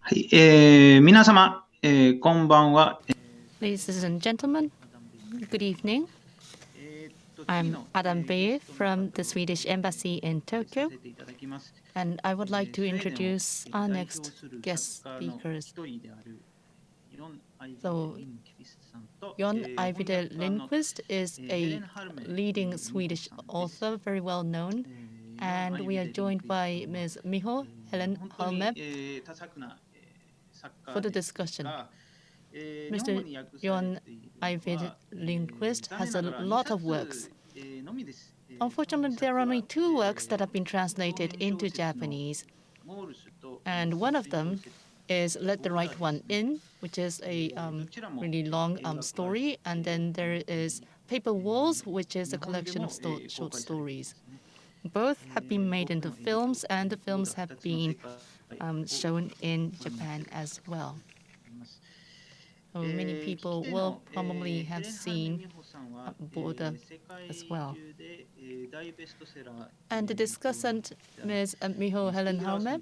はい、皆様、こんばんは。Ladies and gentlemen, good evening. I'm Adam Bey from the Swedish Embassy in Tokyo, and I would like to introduce our next guest speakers. So, John Ajvide Lindqvist is a leading Swedish author, very well known, and we are joined by Ms. Miho Helen Halme for the discussion. Mr. John Ajvide Lindqvist has a lot of works. Unfortunately, there are only 2 works that have been translated into Japanese, and one of them is Let the Right One In, which is a really long story, and then there is Paper Walls, which is a collection of short stories. Both have been made into films, and the films have been shown in Japan as well. So many people will probably have seen Border as well. And the discussant, Ms. Miho Helen Halme,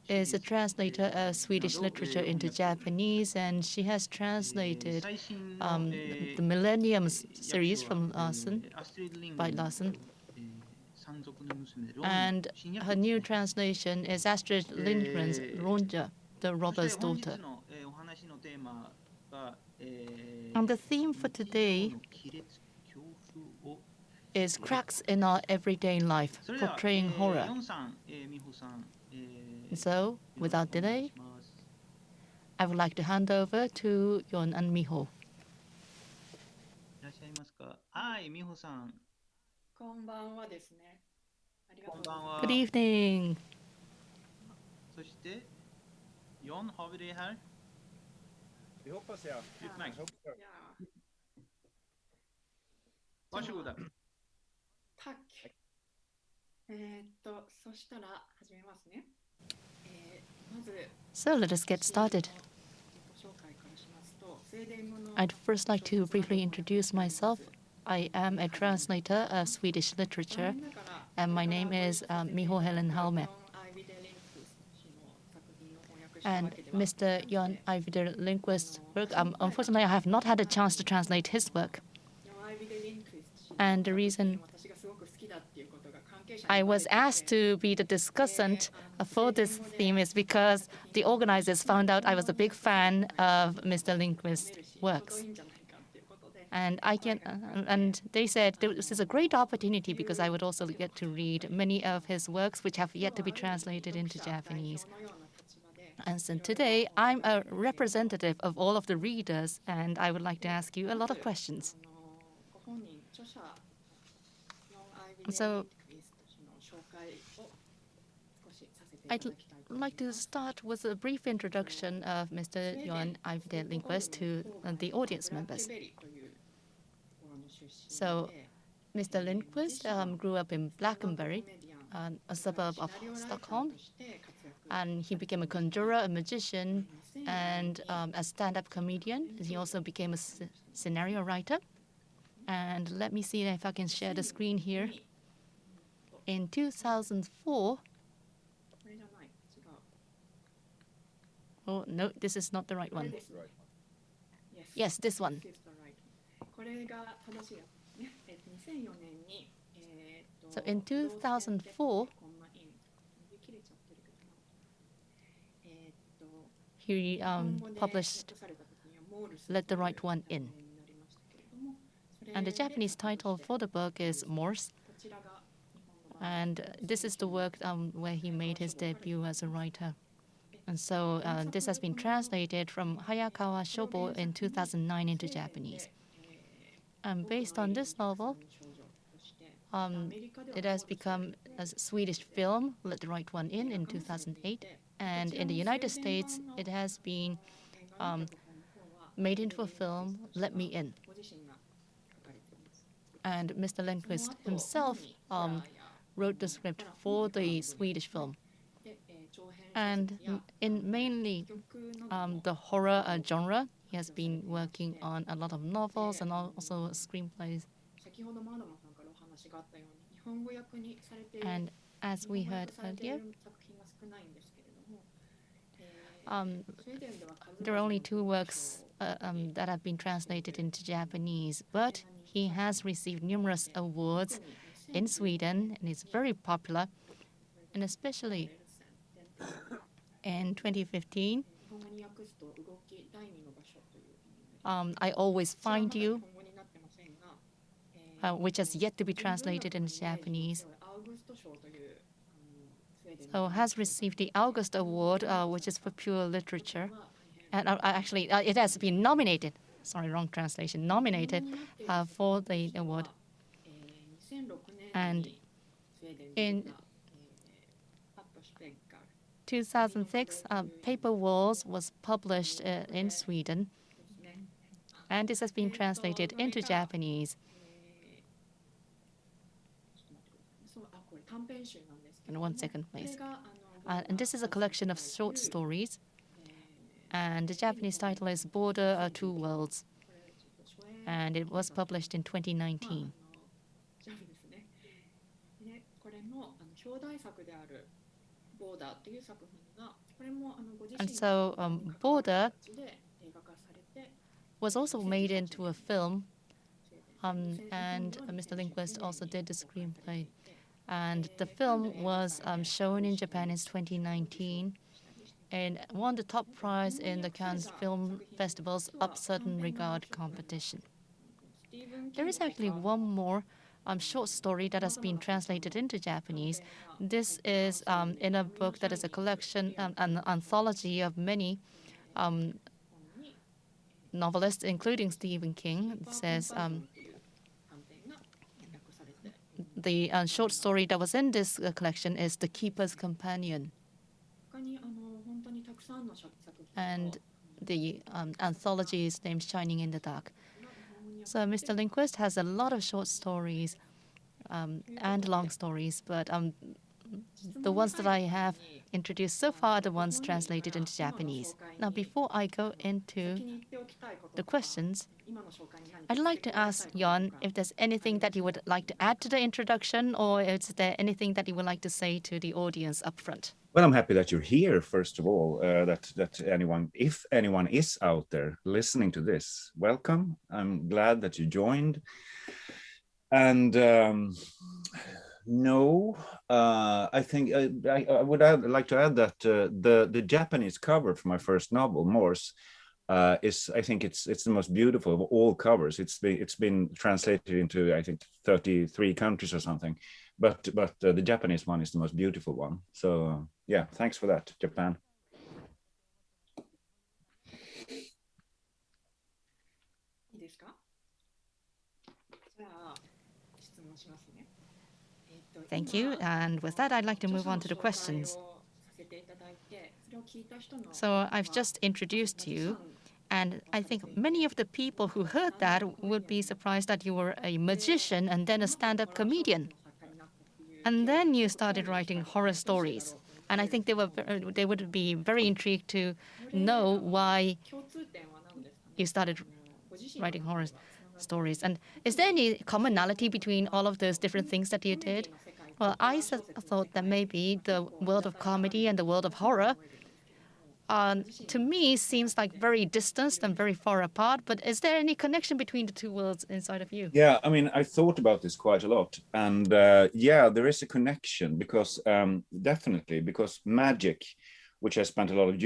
is a translator of Swedish literature into Japanese, and she has translated the Millennium series from by Larsen. And her new translation is Astrid Lindgren's Ronja, the Robber's Daughter. And the theme for today is cracks in our everyday life, portraying horror. So, without delay, I would like to hand over to Yon and Miho. いらっしゃいますか。はい、美穂さん。こんばんはですね。ありがとうございます。こんばんは。 Good evening. そして、John, har vi det här? Det hoppas jag. Utmärkt. Ja, Varsågoda. tack. そしたら始めますね。まず、So let us get started. 紹介からしますと、スウェーデン語の I'd first like to briefly introduce myself. I am a translator of Swedish literature, and my name is Miho Helen Halme. And Mr. John Ajvide Lindqvist's work, unfortunately, I have not had a chance to translate his work. And the reason I was asked to be the discussant for this theme is because the organizers found out I was a big fan of Mr. Lindqvist's works. And they said this is a great opportunity because I would also get to read many of his works which have yet to be translated into Japanese. And so today, I'm a representative of all of the readers, and I would like to ask you a lot of questions. So I'd like to start with a brief introduction of Mr. John Ajvide Lindqvist to the audience members. So Mr. Lindqvist grew up in Blackenberry, a suburb of Stockholm, and he became a conjurer, a magician, and a stand-up comedian. He also became a scenario writer. And let me see if I can share the screen here. In 2004, oh no, this is not the right one. Yes, this one. So in 2004, he published Let the Right One In. And the Japanese title for the book is Morse. And this is the work where he made his debut as a writer. And so this has been translated from Hayakawa Shobo in 2009 into Japanese. And based on this novel, it has become a Swedish film, Let the Right One In 2008. And in the United States, it has been made into a film, Let Me In. And Mr. Lindqvist himself wrote the script for the Swedish film. And in mainly the horror genre, he has been working on a lot of novels and also screenplays. And as we heard earlier, there are only 2 works that have been translated into Japanese, but he has received numerous awards in Sweden, and it's very popular. And especially in 2015, I Always Find You, which has yet to be translated into Japanese, so has received the August Award, which is for pure literature. And actually, it has been nominated. Sorry, wrong translation. Nominated for the award. And in 2006, Paper Walls was published in Sweden, and this has been translated into Japanese. And 1 second, please. And this is a collection of short stories, and the Japanese title is Border Two Worlds, and it was published in 2019. And so Border was also made into a film, and Mr. Lindqvist also did the screenplay. And the film was shown in Japan in 2019 and won the top prize in the Cannes Film Festival's Up Certain Regard competition. There is actually one more short story that has been translated into Japanese. This is in a book that is a collection, an anthology of many novelists, including Stephen King. It says the short story that was in this collection is The Keeper's Companion. And the anthology is named Shining in the Dark. So Mr. Lindqvist has a lot of short stories and long stories, but the ones that I have introduced so far are the ones translated into Japanese. Now, before I go into the questions, I'd like to ask John if there's anything that you would like to add to the introduction, or is there anything that you would like to say to the audience up front? Well, I'm happy that you're here, first of all, that anyone, if anyone is out there listening to this, welcome. I'm glad that you joined. And I think I would like to add that the Japanese cover for my first novel, Morse, is, I think it's the most beautiful of all covers. It's been translated into, I think, 33 countries or something, but the Japanese one is the most beautiful one. So yeah, thanks for that, Japan. Thank you. And with that, I'd like to move on to the questions. So I've just introduced you, and I think many of the people who heard that would be surprised that you were a magician and then a stand-up comedian. And then you started writing horror stories. And I think they would be very intrigued to know why you started writing horror stories. And is there any commonality between all of those different things that you did? Well, I thought that maybe the world of comedy and the world of horror, to me, seems like very distanced and very far apart. But is there any connection between the two worlds inside of you? Yeah, I mean, I thought about this quite a lot. And yeah, there is a connection because definitely, because magic, which I spent a lot of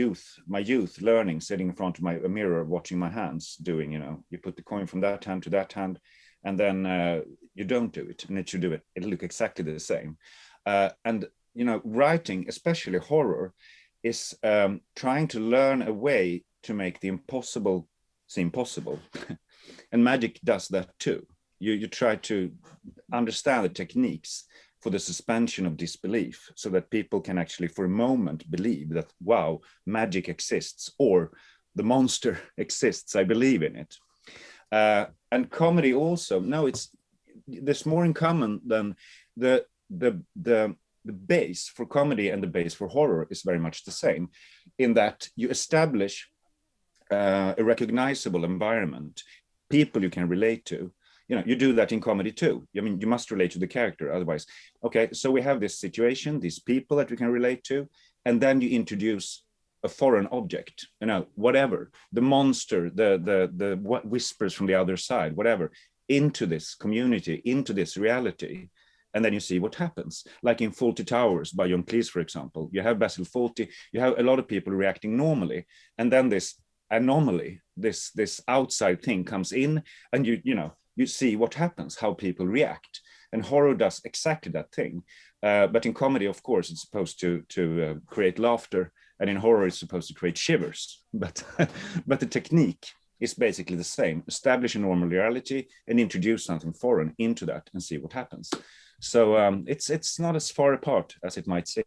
my youth learning, sitting in front of a mirror, watching my hands doing, you put the coin from that hand to that hand, and then you don't do it, and it should do it. It'll look exactly the same. And, writing, especially horror, is trying to learn a way to make the impossible seem possible. And magic does that too. You try to understand the techniques for the suspension of disbelief so that people can actually for a moment believe that, wow, magic exists, or the monster exists, I believe in it. And comedy also, there's more in common than the base for comedy and the base for horror is very much the same, in that you establish a recognizable environment, people you can relate to. You do that in comedy too. I mean, you must relate to the character, otherwise. Okay, so we have this situation, these people that we can relate to, and then you introduce a foreign object, whatever, the monster, the what whispers from the other side, whatever, into this community, into this reality. And then you see what happens. Like in Fawlty Towers by John Cleese, for example, you have Basil Fawlty, you have a lot of people reacting normally. And then this anomaly, this outside thing comes in, and you see what happens, how people react. And horror does exactly that thing. But in comedy, of course, it's supposed to create laughter. And in horror, it's supposed to create shivers. But the technique is basically the same. Establish a normal reality and introduce something foreign into that and see what happens. So it's not as far apart as it might seem.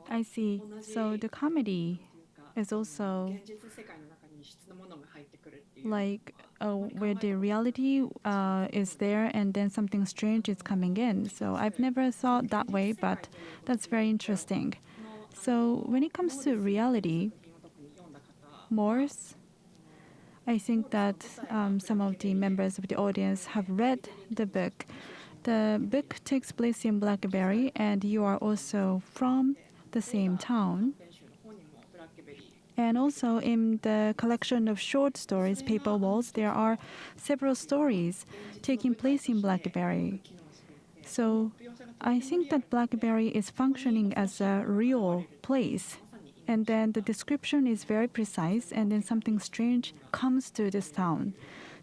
I see. So the comedy is also like where the reality is there and then something strange is coming in. So I've never thought that way, but that's very interesting. So when it comes to reality, Morse, I think that some of the members of the audience have read the book. The book takes place in Blackberry, and you are also from the same town. And also in the collection of short stories, Paper Walls, there are several stories taking place in Blackberry. So I think that Blackberry is functioning as a real place. And then the description is very precise, and then something strange comes to this town.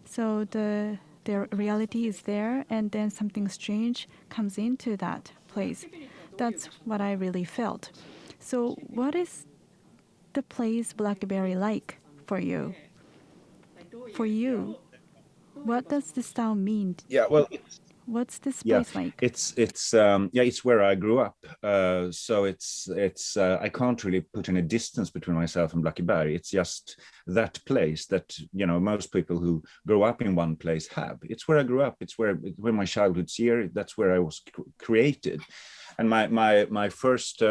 So the reality is there, and then something strange comes into that place. That's what I really felt. So what is the place Blackberry like for you? For you, what does this town mean? Yeah, well, what's this place like? It's where I grew up. So it's I can't really put any distance between myself and Blackberry. It's just that place that most people who grow up in one place have. It's where I grew up. It's where my childhood's here. That's where I was created, and my first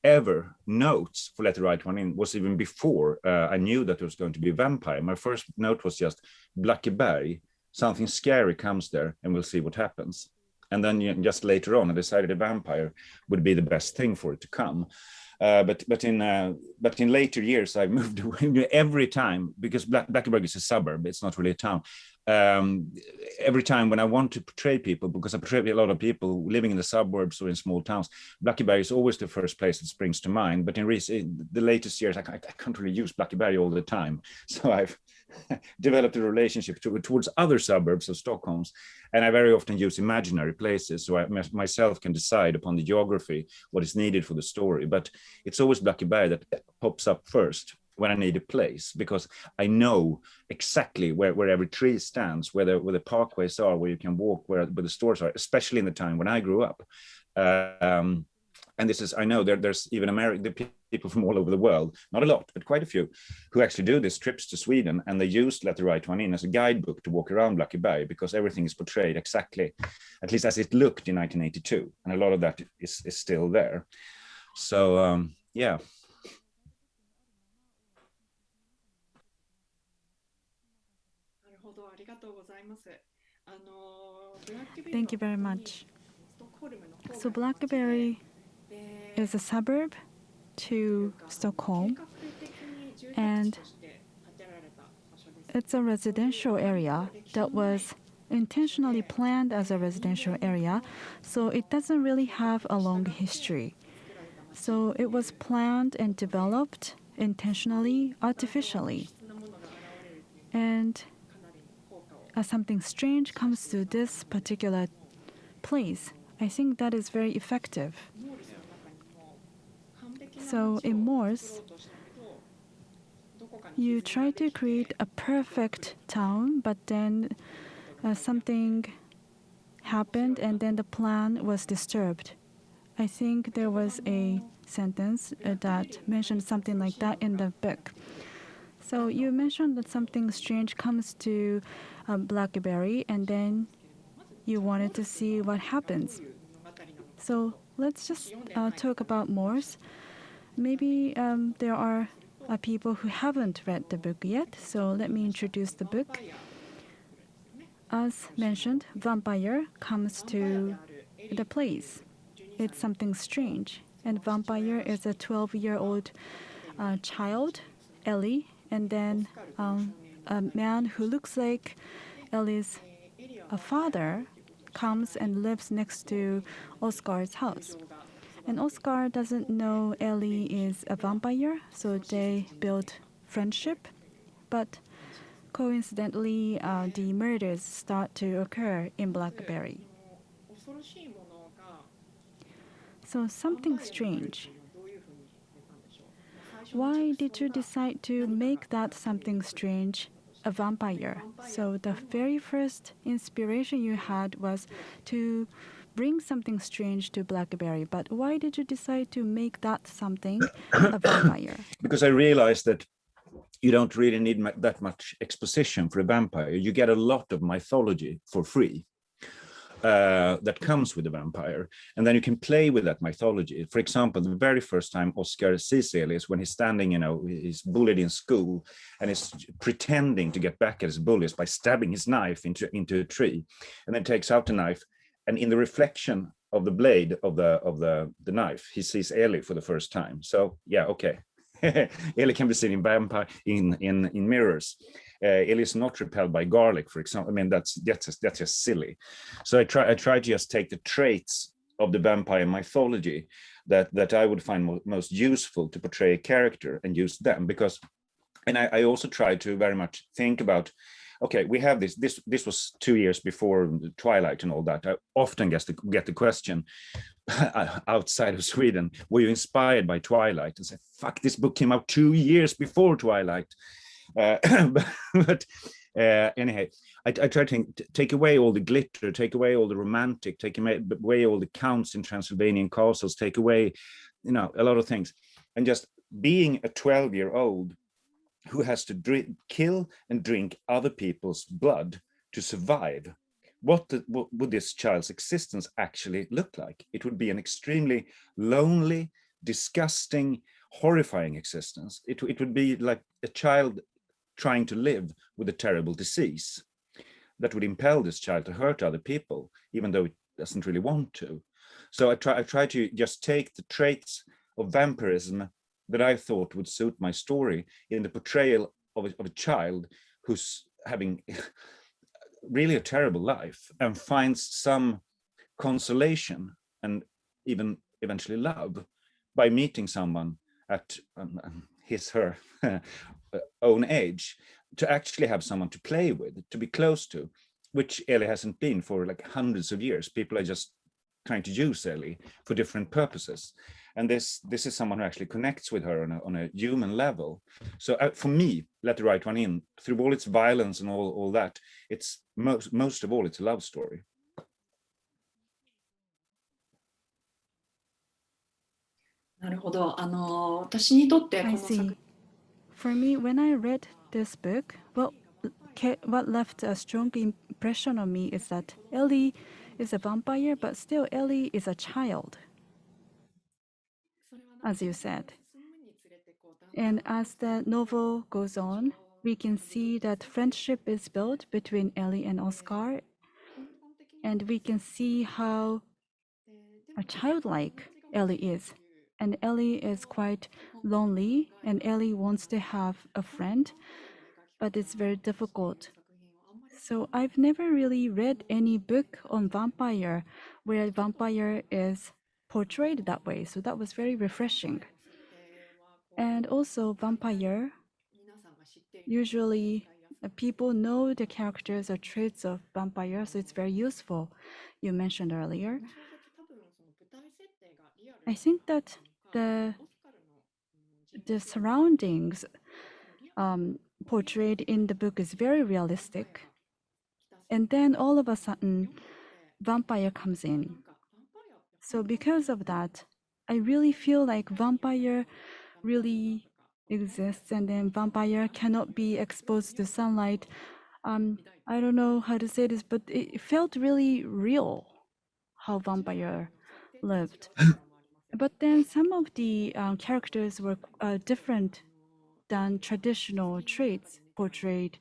ever notes for Let the Right One In was even before I knew that it was going to be a vampire. My first note was just Blackberry. Something scary comes there, and we'll see what happens. And then just later on, I decided a vampire would be the best thing for it to come. But in later years, I moved away every time, because Blackberry is a suburb. It's not really a town. Every time when I want to portray people, because I portray a lot of people living in the suburbs or in small towns, Blackberry is always the first place that springs to mind. But in the latest years, I can't really use Blackberry all the time. So I've developed a relationship towards other suburbs of Stockholm, and I very often use imaginary places, so I myself can decide upon the geography what is needed for the story. But it's always Blackberry that pops up first when I need a place, because I know exactly where every tree stands, where the parkways are, where you can walk, where the stores are, especially in the time when I grew up. And this is, I know there's even people from all over the world, not a lot, but quite a few, who actually do these trips to Sweden, and they use Let the Right One In as a guidebook to walk around Blackberry, because everything is portrayed exactly, at least as it looked in 1982. And a lot of that is still there. So, yeah. Thank you very much. So Blackberry is a suburb to Stockholm, and it's a residential area that was intentionally planned as a residential area, so it doesn't really have a long history. So it was planned and developed intentionally, artificially. And as something strange comes to this particular place, I think that is very effective. So in Morse, you try to create a perfect town, but then something happened, and then the plan was disturbed. I think there was a sentence that mentioned something like that in the book. So you mentioned that something strange comes to Blackberry, and then you wanted to see what happens. So let's just talk about Morse. Maybe there are people who haven't read the book yet, so let me introduce the book. As mentioned, vampire comes to the place. It's something strange. And vampire is a 12-year-old child, Ellie, and then a man who looks like Ellie's father comes and lives next to Oscar's house. And Oscar doesn't know Ellie is a vampire, so they build friendship. But coincidentally, the murders start to occur in Blackberry. So something strange. Why did you decide to make that something strange a vampire? So the very first inspiration you had was to bring something strange to Blackberry, but why did you decide to make that something a vampire? Because I realized that you don't really need that much exposition for a vampire. You get a lot of mythology for free. That comes with a vampire, and then you can play with that mythology. For example, the very first time Oscar sees Ellie is when he's standing, he's bullied in school, and he's pretending to get back at his bullies by stabbing his knife into a tree, and then takes out the knife, and in the reflection of the blade of the knife, he sees Ellie for the first time. So yeah, okay. Ellie can be seen in mirrors. Ellie is not repelled by garlic, for example. I mean, that's just silly. So I try to just take the traits of the vampire mythology that I would find most useful to portray a character and use them, because, and I also try to very much think about, okay, we have this was 2 years before Twilight and all that. I often get the question outside of Sweden, were you inspired by Twilight? And say, fuck, this book came out 2 years before Twilight. But anyhow, I try to take away all the glitter, take away all the romantic, take away all the counts in Transylvanian castles, take away, a lot of things, and just being a 12-year-old who has to kill and drink other people's blood to survive. What would this child's existence actually look like? It would be an extremely lonely, disgusting, horrifying existence. It would be like a child trying to live with a terrible disease that would impel this child to hurt other people, even though it doesn't really want to. So I try to just take the traits of vampirism that I thought would suit my story in the portrayal of a child who's having really a terrible life and finds some consolation and even eventually love by meeting someone at her own age, to actually have someone to play with, to be close to, which Ellie hasn't been for like hundreds of years. People are just trying to use Ellie for different purposes. And this is someone who actually connects with her on a human level. So for me, Let the Right One In, through all its violence and all that, it's most of all, it's a love story. I see. For me, when I read this book, what left a strong impression on me is that Ellie is a vampire, but still Ellie is a child, as you said. And as the novel goes on, we can see that friendship is built between Ellie and Oscar, and we can see how childlike Ellie is. And Ellie is quite lonely, and Ellie wants to have a friend, but it's very difficult. So I've never really read any book on vampire where a vampire is portrayed that way. So that was very refreshing. And also vampire, usually people know the characters or traits of vampire, so it's very useful. You mentioned earlier. I think that the surroundings portrayed in the book is very realistic. And then all of a sudden, vampire comes in. So because of that, I really feel like vampire really exists, and then vampire cannot be exposed to sunlight. I don't know how to say this, but it felt really real how vampire lived. But then some of the characters were different than traditional traits portrayed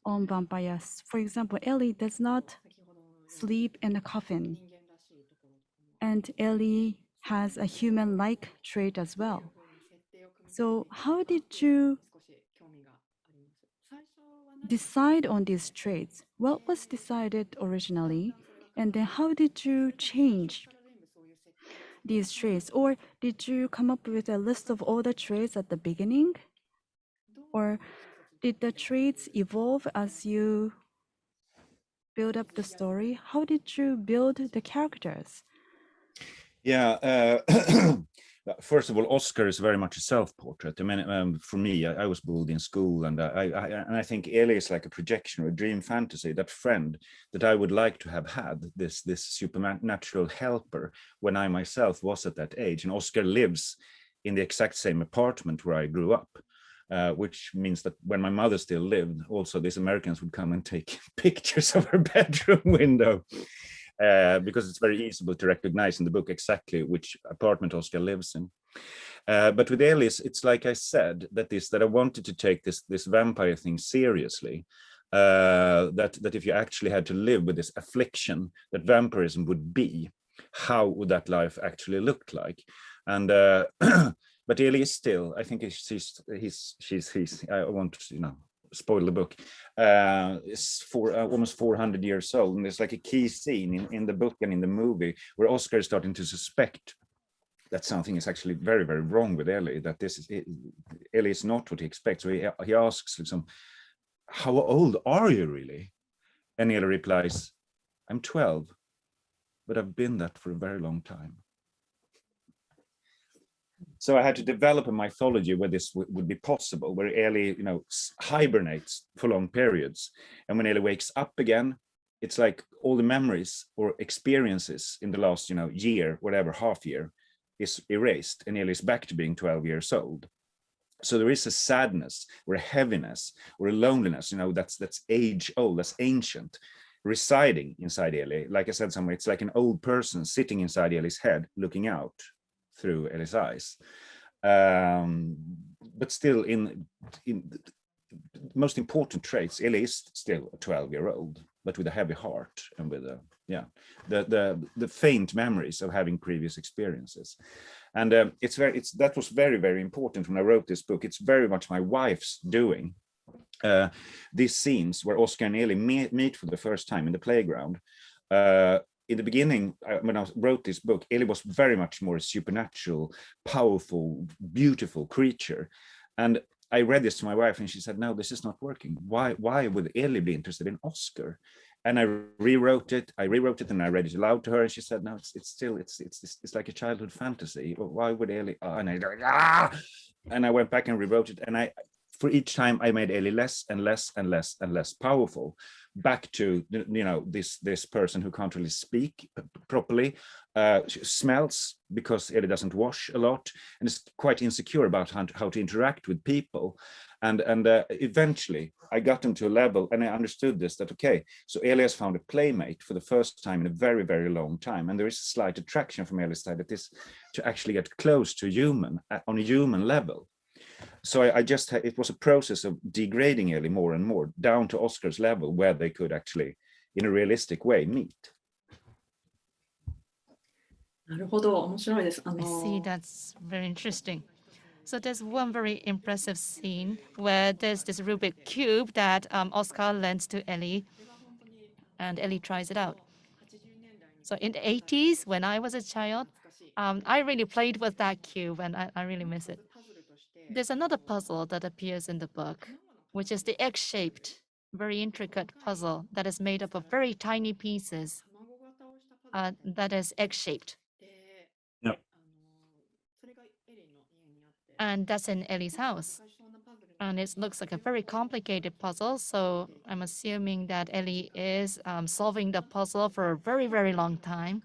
on vampires. For example, Ellie does not sleep in a coffin. and Ellie has a human-like trait as well. So how did you decide on these traits? What was decided originally, and then how did you change these traits? Or did you come up with a list of all the traits at the beginning? Or did the traits evolve as you build up the story? How did you build the characters? Yeah, first of all, Oscar is very much a self-portrait. I mean, for me, I was bullied in school, and I think Ellie is like a projection or a dream fantasy, that friend that I would like to have had, this supernatural helper when I myself was at that age. And Oscar lives in the exact same apartment where I grew up. Which means that when my mother still lived, also these Americans would come and take pictures of her bedroom window. Because it's very easy to recognize in the book exactly which apartment Oscar lives in. But with Alice, it's like I said, that I wanted to take this vampire thing seriously. That if you actually had to live with this affliction that vampirism would be, how would that life actually look like? And but Ellie is still, I think she's I want to, spoil the book, is almost 400 years old, and there's like a key scene in the book and in the movie where Oscar is starting to suspect that something is actually very, very wrong with Ellie, that Ellie is not what he expects. So he asks how old are you really? And Ellie replies, I'm 12, but I've been that for a very long time. So I had to develop a mythology where this would be possible, where Ellie, hibernates for long periods. And when Ellie wakes up again, it's like all the memories or experiences in the last, year, whatever, half year, is erased, and Ellie is back to being 12 years old. So there is a sadness or a heaviness or a loneliness, that's age old, that's ancient, residing inside Ellie. Like I said somewhere, it's like an old person sitting inside Ellie's head, looking out through Ellie's eyes. But still, in the most important traits, Ellie is still a 12-year-old, but with a heavy heart and with the faint memories of having previous experiences. And that was very, very important when I wrote this book. It's very much my wife's doing. These scenes where Oscar and Ellie meet for the first time in the playground. In the beginning, when I wrote this book, Ellie was very much more a supernatural, powerful, beautiful creature. And I read this to my wife and she said, no, this is not working. Why would Ellie be interested in Oscar? And I rewrote it and I read it aloud to her, and she said, no, it's like a childhood fantasy. Why would Ellie? And I went back and rewrote it, and for each time I made Ellie less and less and less and less powerful, back to this person who can't really speak properly, smells because Ellie doesn't wash a lot, and is quite insecure about how to interact with people. And eventually I got them to a level, and I understood this, that okay, so Ellie has found a playmate for the first time in a very, very long time, and there is a slight attraction from Ellie's side that is to actually get close to a human on a human level. So it was a process of degrading Ellie more and more down to Oscar's level, where they could actually, in a realistic way, meet. I see, that's very interesting. So there's one very impressive scene where there's this Rubik cube that Oscar lends to Ellie, and Ellie tries it out. So in the 80s, when I was a child, I really played with that cube, and I really miss it. There's another puzzle that appears in the book, which is the egg-shaped, very intricate puzzle that is made up of very tiny pieces that is egg-shaped. Yep. And that's in Ellie's house. And it looks like a very complicated puzzle, so I'm assuming that Ellie is solving the puzzle for a very, very long time.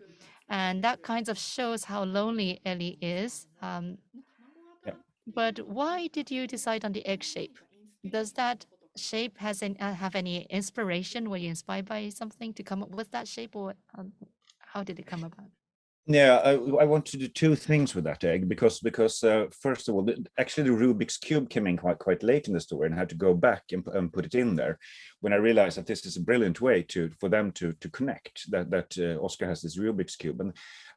And that kind of shows how lonely Ellie is. But why did you decide on the egg shape? Does that shape have any inspiration? Were you inspired by something to come up with that shape, or how did it come about? Yeah, I want to do two things with that egg because first of all, actually the Rubik's cube came in quite late in the story, and I had to go back and put it in there when I realized that this is a brilliant way for them to connect that Oscar has this Rubik's cube,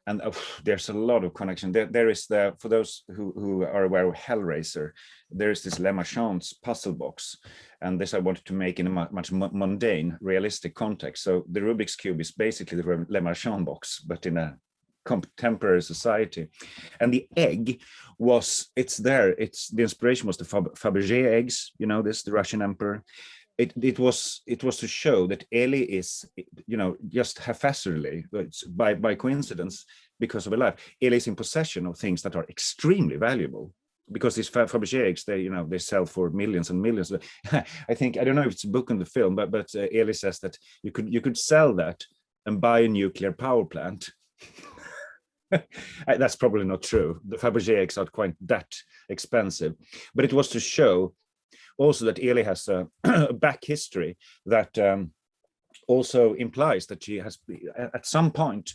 and there's a lot of connection. There is for those who are aware of Hellraiser, there is this Le Marchand's puzzle box, and this I wanted to make in a much mundane, realistic context. So the Rubik's cube is basically the Le Marchand box, but in a contemporary society. And the egg it's the inspiration was the Fabergé eggs, the Russian emperor. It was to show that Eli is, just haphazardly, by coincidence, because of her life, Eli is in possession of things that are extremely valuable. Because these Fabergé eggs, they sell for millions and millions. I don't know if it's a book on the film, but Eli says that you could sell that and buy a nuclear power plant. That's probably not true. The Fabergé eggs are quite that expensive, but it was to show also that Eli has a back history that also implies that she has at some point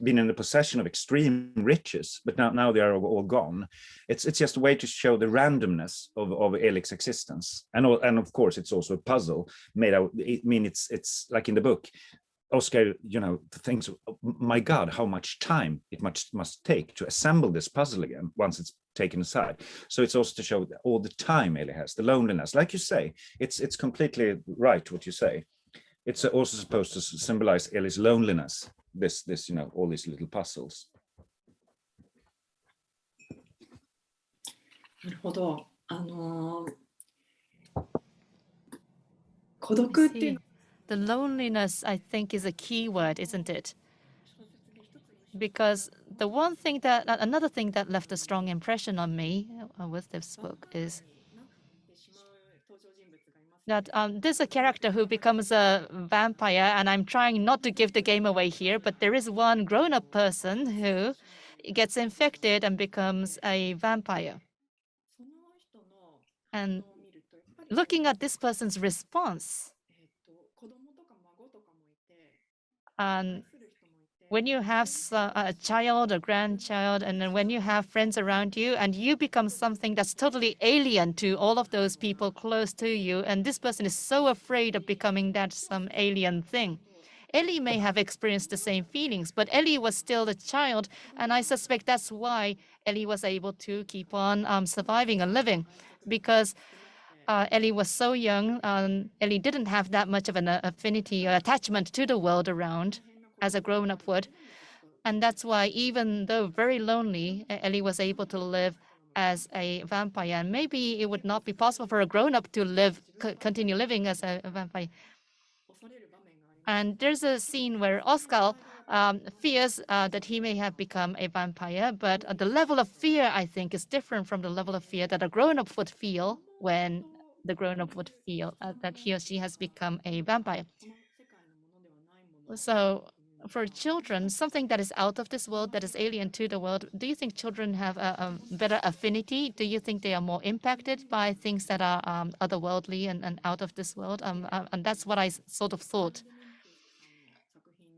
been in the possession of extreme riches, but now they are all gone. It's just a way to show the randomness of Eli's existence, and of course it's also a puzzle made out. I mean, it's like in the book. Oscar, thinks, oh, my God, how much time it must take to assemble this puzzle again once it's taken aside. So it's also to show all the time Eli has, the loneliness. Like you say, it's completely right what you say. It's also supposed to symbolize Eli's loneliness. This all these little puzzles. なるほど。孤独っていうの The loneliness, I think, is a key word, isn't it? Because another thing that left a strong impression on me with this book is that there's a character who becomes a vampire, and I'm trying not to give the game away here, but there is one grown-up person who gets infected and becomes a vampire. And looking at this person's response, when you have a child or grandchild, and then when you have friends around you, and you become something that's totally alien to all of those people close to you, and this person is so afraid of becoming that some alien thing. Ellie may have experienced the same feelings, but Ellie was still a child, and I suspect that's why Ellie was able to keep on surviving and living, because Ellie was so young. Ellie didn't have that much of an affinity or attachment to the world around as a grown-up would. And that's why, even though very lonely, Ellie was able to live as a vampire. And maybe it would not be possible for a grown-up to continue living as a vampire. And there's a scene where Oscar fears that he may have become a vampire, but the level of fear, I think, is different from the level of fear that a grown-up would feel when the grown-up would feel that he or she has become a vampire. So for children, something that is out of this world, that is alien to the world, do you think children have a better affinity? Do you think they are more impacted by things that are otherworldly and out of this world? And that's what I sort of thought.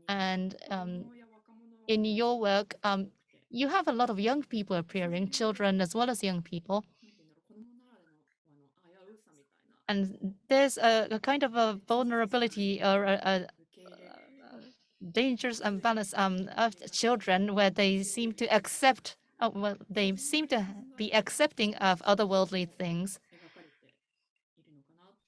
And in your work, you have a lot of young people appearing, children as well as young people. And there's a kind of a vulnerability or a dangerous imbalance of children where they seem to accept, they seem to be accepting of otherworldly things.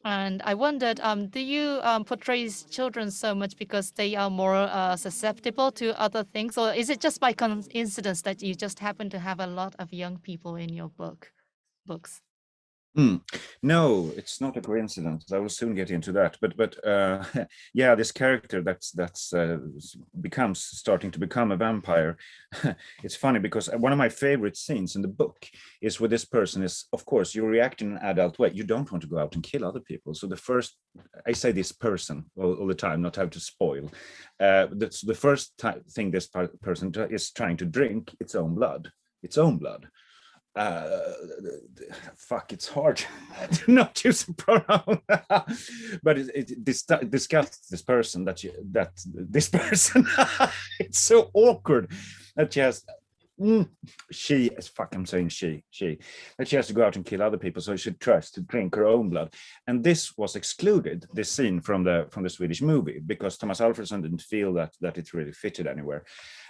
And I wondered, do you portray children so much because they are more susceptible to other things? Or is it just by coincidence that you just happen to have a lot of young people in your books? No, it's not a coincidence. I will soon get into that. But yeah, this character that's starting to become a vampire. It's funny because one of my favorite scenes in the book is where this person is, of course, you react in an adult way. You don't want to go out and kill other people. So I say this person all the time, not have to spoil. That's the first thing this person is trying to drink its own blood. Fuck, it's hard to not use a pronoun, but it disgusts this person that this person. It's so awkward that she has she as fuck I'm saying she that she has to go out and kill other people, so she tries to drink her own blood. And this was excluded, this scene, from the Swedish movie, because Thomas Alfredson didn't feel that it really fitted anywhere.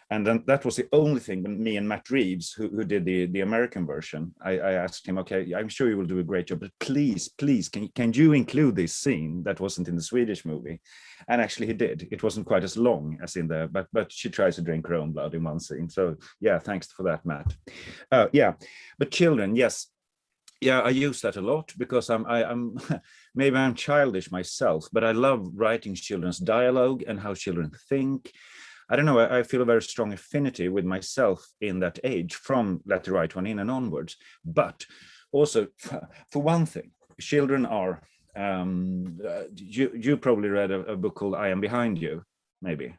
And then that was the only thing. When me and Matt Reeves, who did the American version, I asked him, okay, I'm sure you will do a great job, but please, can you include this scene that wasn't in the Swedish movie? And actually he did. It wasn't quite as long as in the, but she tries to drink her own blood in one scene. So yeah, thanks for that, Matt. Yeah, but children, yes. Yeah, I use that a lot because I'm maybe I'm childish myself, but I love writing children's dialogue and how children think. I don't know, I feel a very strong affinity with myself in that age, from Let the Right One In and onwards. But also, for one thing, children are, you probably read a book called I Am Behind You, maybe,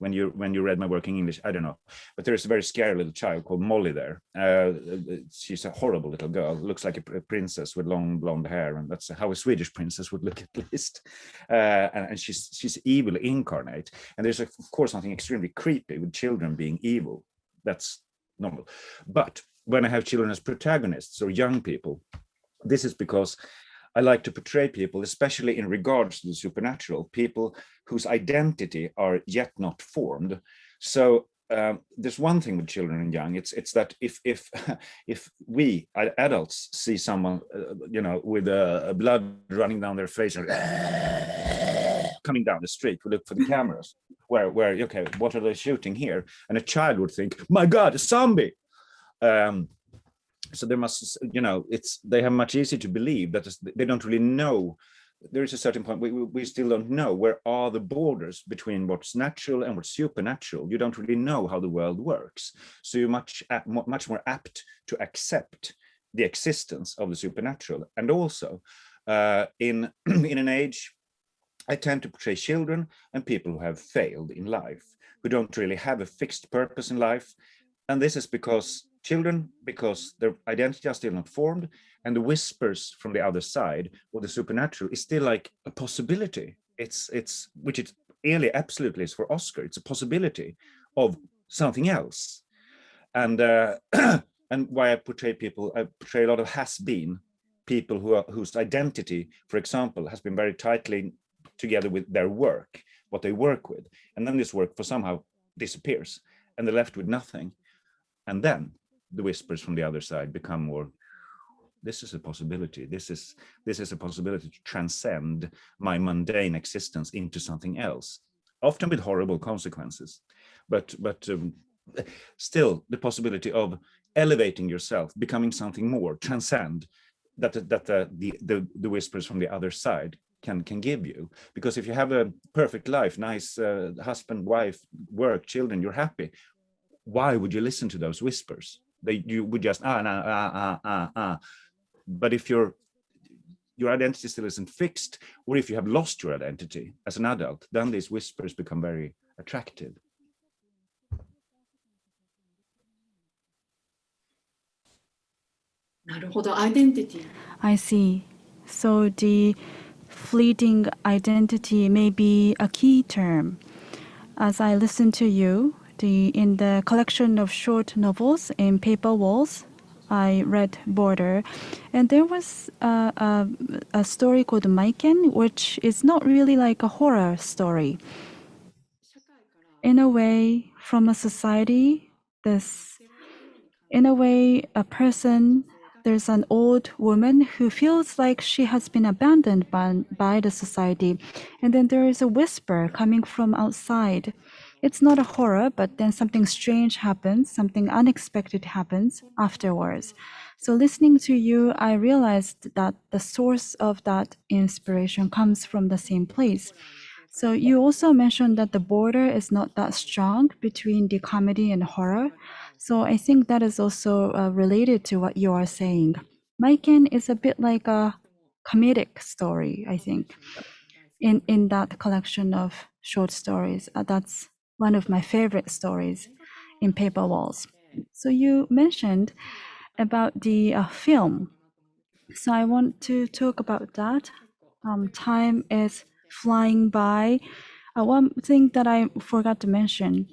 when you read my work in English, I don't know. But there's a very scary little child called Molly there. She's a horrible little girl, looks like a princess with long blonde hair, and that's how a Swedish princess would look, at least. And she's evil incarnate. And there's of course something extremely creepy with children being evil. That's normal. But when I have children as protagonists or young people, this is because I like to portray people, especially in regards to the supernatural, people whose identity are yet not formed. So there's one thing with children and young. It's that if we adults see someone, with blood running down their face or coming down the street, we look for the cameras. Where okay, what are they shooting here? And a child would think, my God, a zombie. So there must, they have much easier to believe that they don't really know. There is a certain point we still don't know where are the borders between what's natural and what's supernatural. You don't really know how the world works. So you're much more apt to accept the existence of the supernatural. And also in an age, I tend to portray children and people who have failed in life, who don't really have a fixed purpose in life. And this is because their identity are still not formed, and the whispers from the other side, or the supernatural, is still like a possibility. It's which it really absolutely is for Oscar. It's a possibility of something else. And and why I portray a lot of has-been people whose identity, for example, has been very tightly together with their work, what they work with, and then this work for somehow disappears, and they're left with nothing. And then the whispers from the other side become more, this is a possibility. This is a possibility to transcend my mundane existence into something else, often with horrible consequences. But still the possibility of elevating yourself, becoming something more, transcend that the whispers from the other side can give you. Because if you have a perfect life, nice husband, wife, work, children, you're happy, why would you listen to those whispers? You would just But if your identity still isn't fixed, or if you have lost your identity as an adult, then these whispers become very attractive. I see. So the fleeting identity may be a key term. As I listen to you, in the collection of short novels in Paper Walls, I read Border, and there was a story called Maiken, which is not really like a horror story. In a way, from a society, a person, there's an old woman who feels like she has been abandoned by the society. And then there is a whisper coming from outside. It's not a horror, but then something strange happens, something unexpected happens afterwards. So listening to you, I realized that the source of that inspiration comes from the same place. So you also mentioned that the border is not that strong between the comedy and horror. So I think that is also related to what you are saying. Maiken is a bit like a comedic story, I think, in that collection of short stories. That's one of my favorite stories in Paper Walls. So you mentioned about the film. So I want to talk about that. Time is flying by. One thing that I forgot to mention.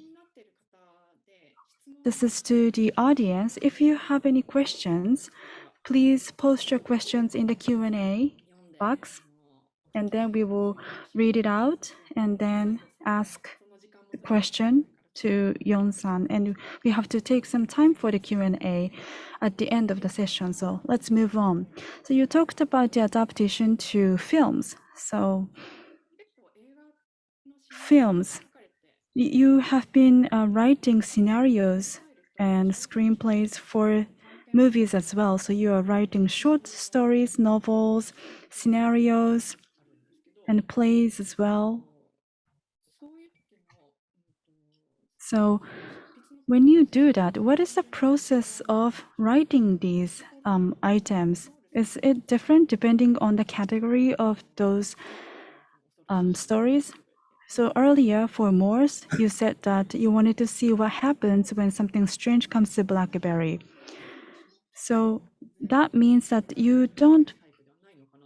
this is to the audience. If you have any questions, please post your questions in the Q&A box, and then we will read it out and then ask the question to Yon-san. And we have to take some time for the Q&A at the end of the session. So let's move on. So you talked about the adaptation to films. So films, you have been writing scenarios and screenplays for movies as well. So you are writing short stories, novels, scenarios, and plays as well. So when you do that, what is the process of writing these items? Is it different depending on the category of those stories? So earlier for Morse, you said that you wanted to see what happens when something strange comes to BlackBerry. So that means that you don't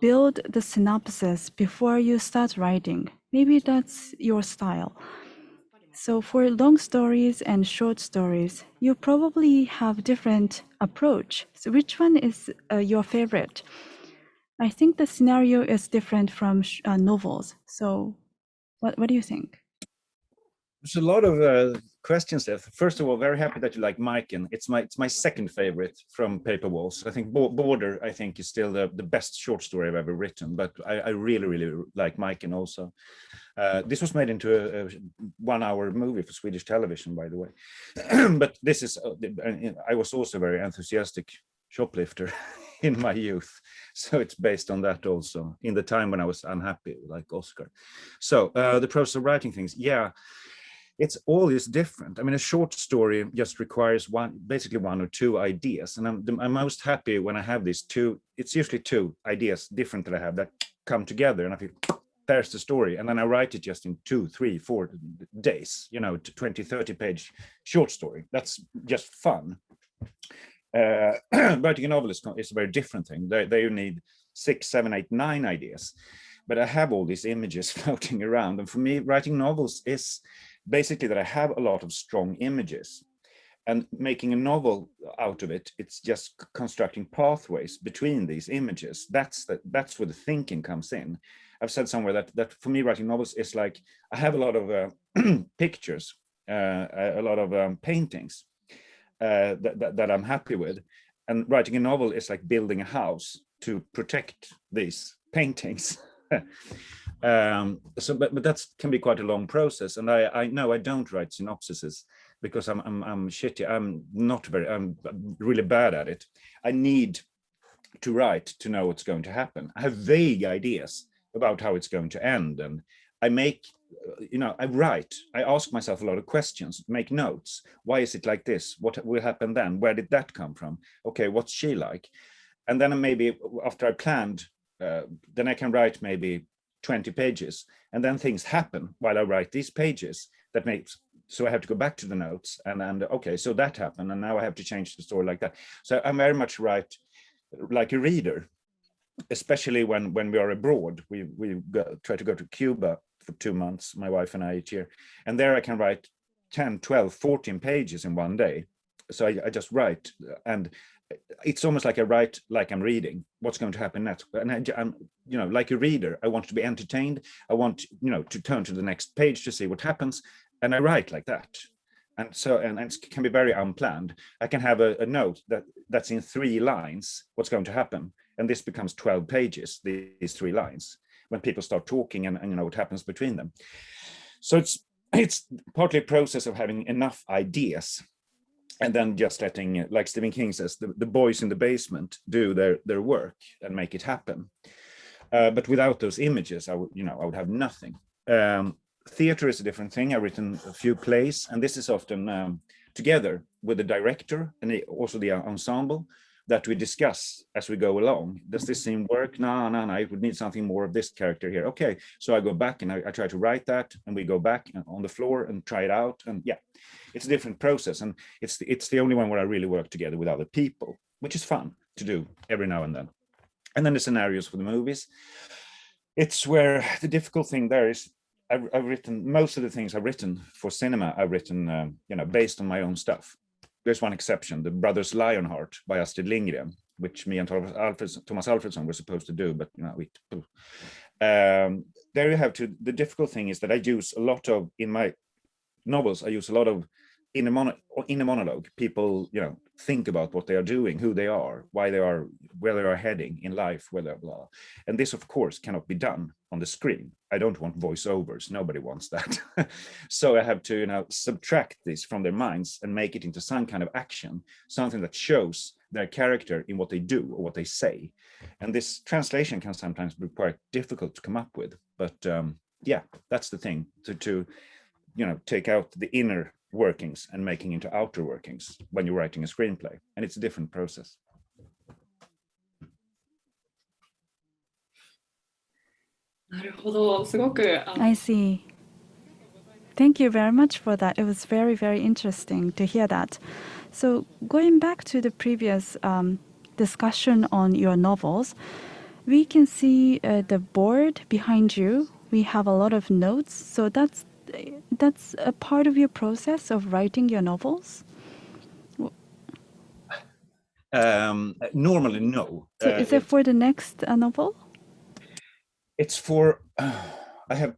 build the synopsis before you start writing. Maybe that's your style. So for long stories and short stories, you probably have different approach. So which one is your favorite? I think the scenario is different from novels. So what do you think? There's a lot of questions there. First of all, very happy that you like Maiken. It's my second favorite from Paper Walls. I think Border, I think, is still the best short story I've ever written, but I really like Maiken also. This was made into a 1-hour movie for Swedish television, by the way. But this is, I was also a very enthusiastic shoplifter in my youth. So it's based on that also, in the time when I was unhappy, like Oscar. So the process of writing things, yeah. It's always different. I mean, a short story just requires basically one or two ideas. And I'm most happy when I have these two, it's usually two ideas different that I have that come together. And I feel, there's the story. And then I write it just in 2, 3, 4 days, 20, 30 page short story. That's just fun. Writing a novel is a very different thing. There you need 6, 7, 8, 9 ideas. But I have all these images floating around. And for me, writing novels is basically that I have a lot of strong images, and making a novel out of it, it's just constructing pathways between these images. That's where the thinking comes in. I've said somewhere that for me, writing novels is like, I have a lot of pictures, a lot of paintings that I'm happy with. And writing a novel is like building a house to protect these paintings. But that can be quite a long process, and I know I don't write synopsises because I'm shitty. I'm really bad at it. I need to write to know what's going to happen. I have vague ideas about how it's going to end, and I make, I write. I ask myself a lot of questions, make notes. Why is it like this? What will happen then? Where did that come from? Okay, what's she like? And then maybe after I planned, then I can write maybe 20 pages, and then things happen while I write these pages so I have to go back to the notes and okay, so that happened, and now I have to change the story like that. So I'm very much write like a reader, especially when we are abroad. We try to go to Cuba for 2 months, my wife and I, each year, and there I can write 10, 12, 14 pages in one day. So I just write, and it's almost like I write like I'm reading what's going to happen next. And I'm, like a reader, I want to be entertained. I want, to turn to the next page to see what happens. And I write like that. And so, and it can be very unplanned. I can have a note that's in 3 lines, what's going to happen. And this becomes 12 pages, these 3 lines, when people start talking and what happens between them. So it's partly a process of having enough ideas, and then just letting, like Stephen King says, the boys in the basement do their work and make it happen. But without those images, I would have nothing. Theater is a different thing. I've written a few plays, and this is often together with the director and also the ensemble, that we discuss as we go along. Does this scene work? No, I would need something more of this character here. Okay, so I go back and I try to write that, and we go back on the floor and try it out. And yeah, it's a different process, and it's the only one where I really work together with other people, which is fun to do every now and then. And then the scenarios for the movies. It's where the difficult thing there is, I've written most of the things I've written for cinema. I've written, based on my own stuff. there's one exception, The Brothers Lionheart by Astrid Lindgren, which me and Thomas Alfredson were supposed to do, but there you have to. The difficult thing is that I use a lot of, in my novels, I use a lot of in a monologue. People, think about what they are doing, who they are, why they are, where they are heading in life, whether blah. And this, of course, cannot be done on the screen. I don't want voiceovers. Nobody wants that. So I have to, subtract this from their minds and make it into some kind of action, something that shows their character in what they do or what they say. And this translation can sometimes be quite difficult to come up with. But yeah, that's the thing, to take out the inner workings and making into outer workings when you're writing a screenplay. And it's a different process. I see. Thank you very much for that. It was very, very interesting to hear that. So going back to the previous discussion on your novels, we can see the board behind you. We have a lot of notes. So that's a part of your process of writing your novels? Normally, no. So is it for the next novel? It's for, I have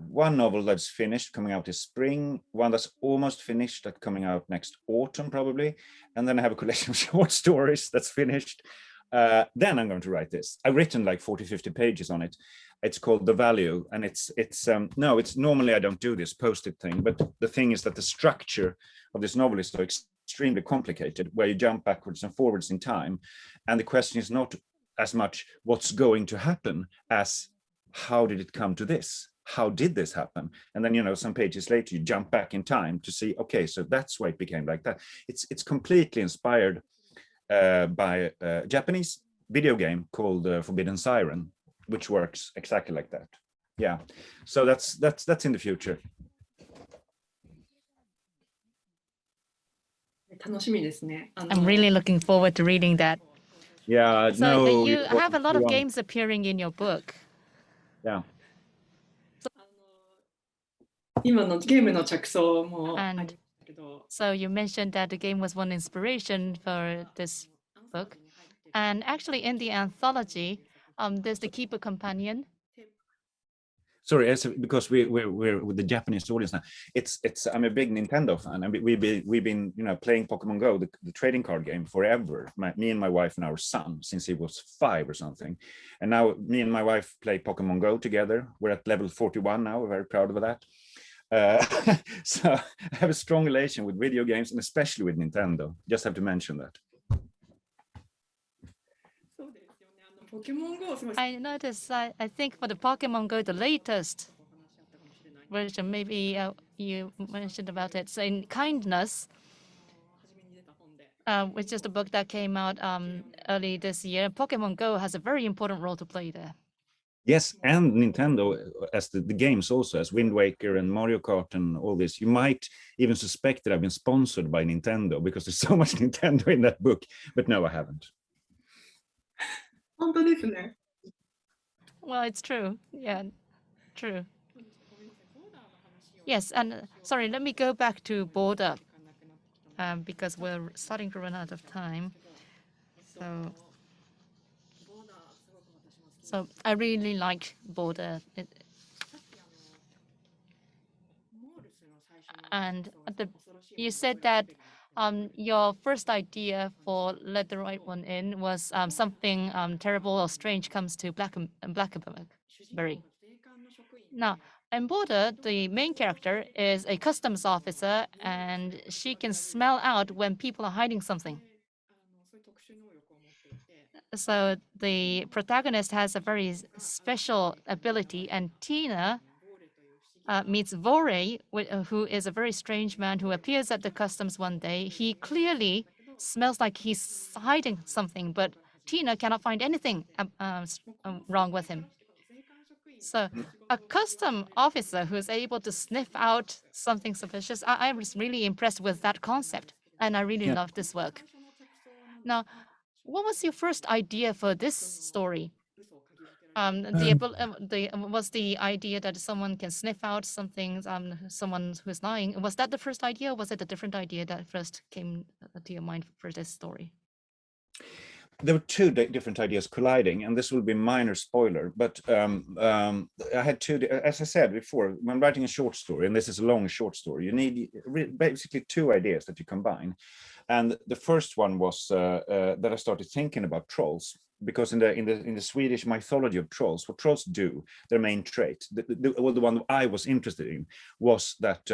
one novel that's finished, coming out this spring, one that's almost finished, that's coming out next autumn probably, and then I have a collection of short stories that's finished. Then I'm going to write this. I've written like 40-50 pages on it. It's called The Value, and it's normally I don't do this post-it thing, but the thing is that the structure of this novel is so extremely complicated, where you jump backwards and forwards in time, and the question is not as much what's going to happen as how did it come to this? How did this happen? And then, some pages later, you jump back in time to see, okay, so that's why it became like that. It's completely inspired by a Japanese video game called Forbidden Siren, which works exactly like that. Yeah, so that's in the future. I'm really looking forward to reading that. Yeah, so no, you have a lot of games appearing in your book. Yeah. And so you mentioned that the game was one inspiration for this book. And actually in the anthology, there's the Keeper Companion. Sorry, because we're with the Japanese audience now. I'm a big Nintendo fan, and we've been playing Pokemon Go, the trading card game, forever. Me and my wife and our son, since he was 5 or something. And now me and my wife play Pokemon Go together. We're at level 41 now. We're very proud of that. So I have a strong relation with video games, and especially with Nintendo. Just have to mention that. I noticed, I think for the Pokemon Go, the latest version, maybe you mentioned about it. So in Kindness, which is the book that came out early this year, Pokemon Go has a very important role to play there. Yes, and Nintendo as the games also, as Wind Waker and Mario Kart and all this. You might even suspect that I've been sponsored by Nintendo because there's so much Nintendo in that book, but no, I haven't. Well, it's true. Yeah, true. Yes, and sorry, let me go back to Border because we're starting to run out of time. So I really like Border. And you said that your first idea for Let the Right One In was something terrible or strange comes to Blackberry. Now, in Border, the main character is a customs officer, and she can smell out when people are hiding something. So the protagonist has a very special ability, and Tina meets Vore, who is a very strange man who appears at the customs one day. He clearly smells like he's hiding something, but Tina cannot find anything wrong with him. So a custom officer who is able to sniff out something suspicious, I was really impressed with that concept, and I really love this work. Now, what was your first idea for this story? Was the idea that someone can sniff out something, someone who's lying? Was that the first idea, or was it a different idea that first came to your mind for this story? There were two different ideas colliding, and this will be a minor spoiler, but I had two, as I said before, when writing a short story, and this is a long short story, you need basically two ideas that you combine. And the first one was that I started thinking about trolls, because in the Swedish mythology of trolls, what trolls do, their main trait, the one I was interested in, was that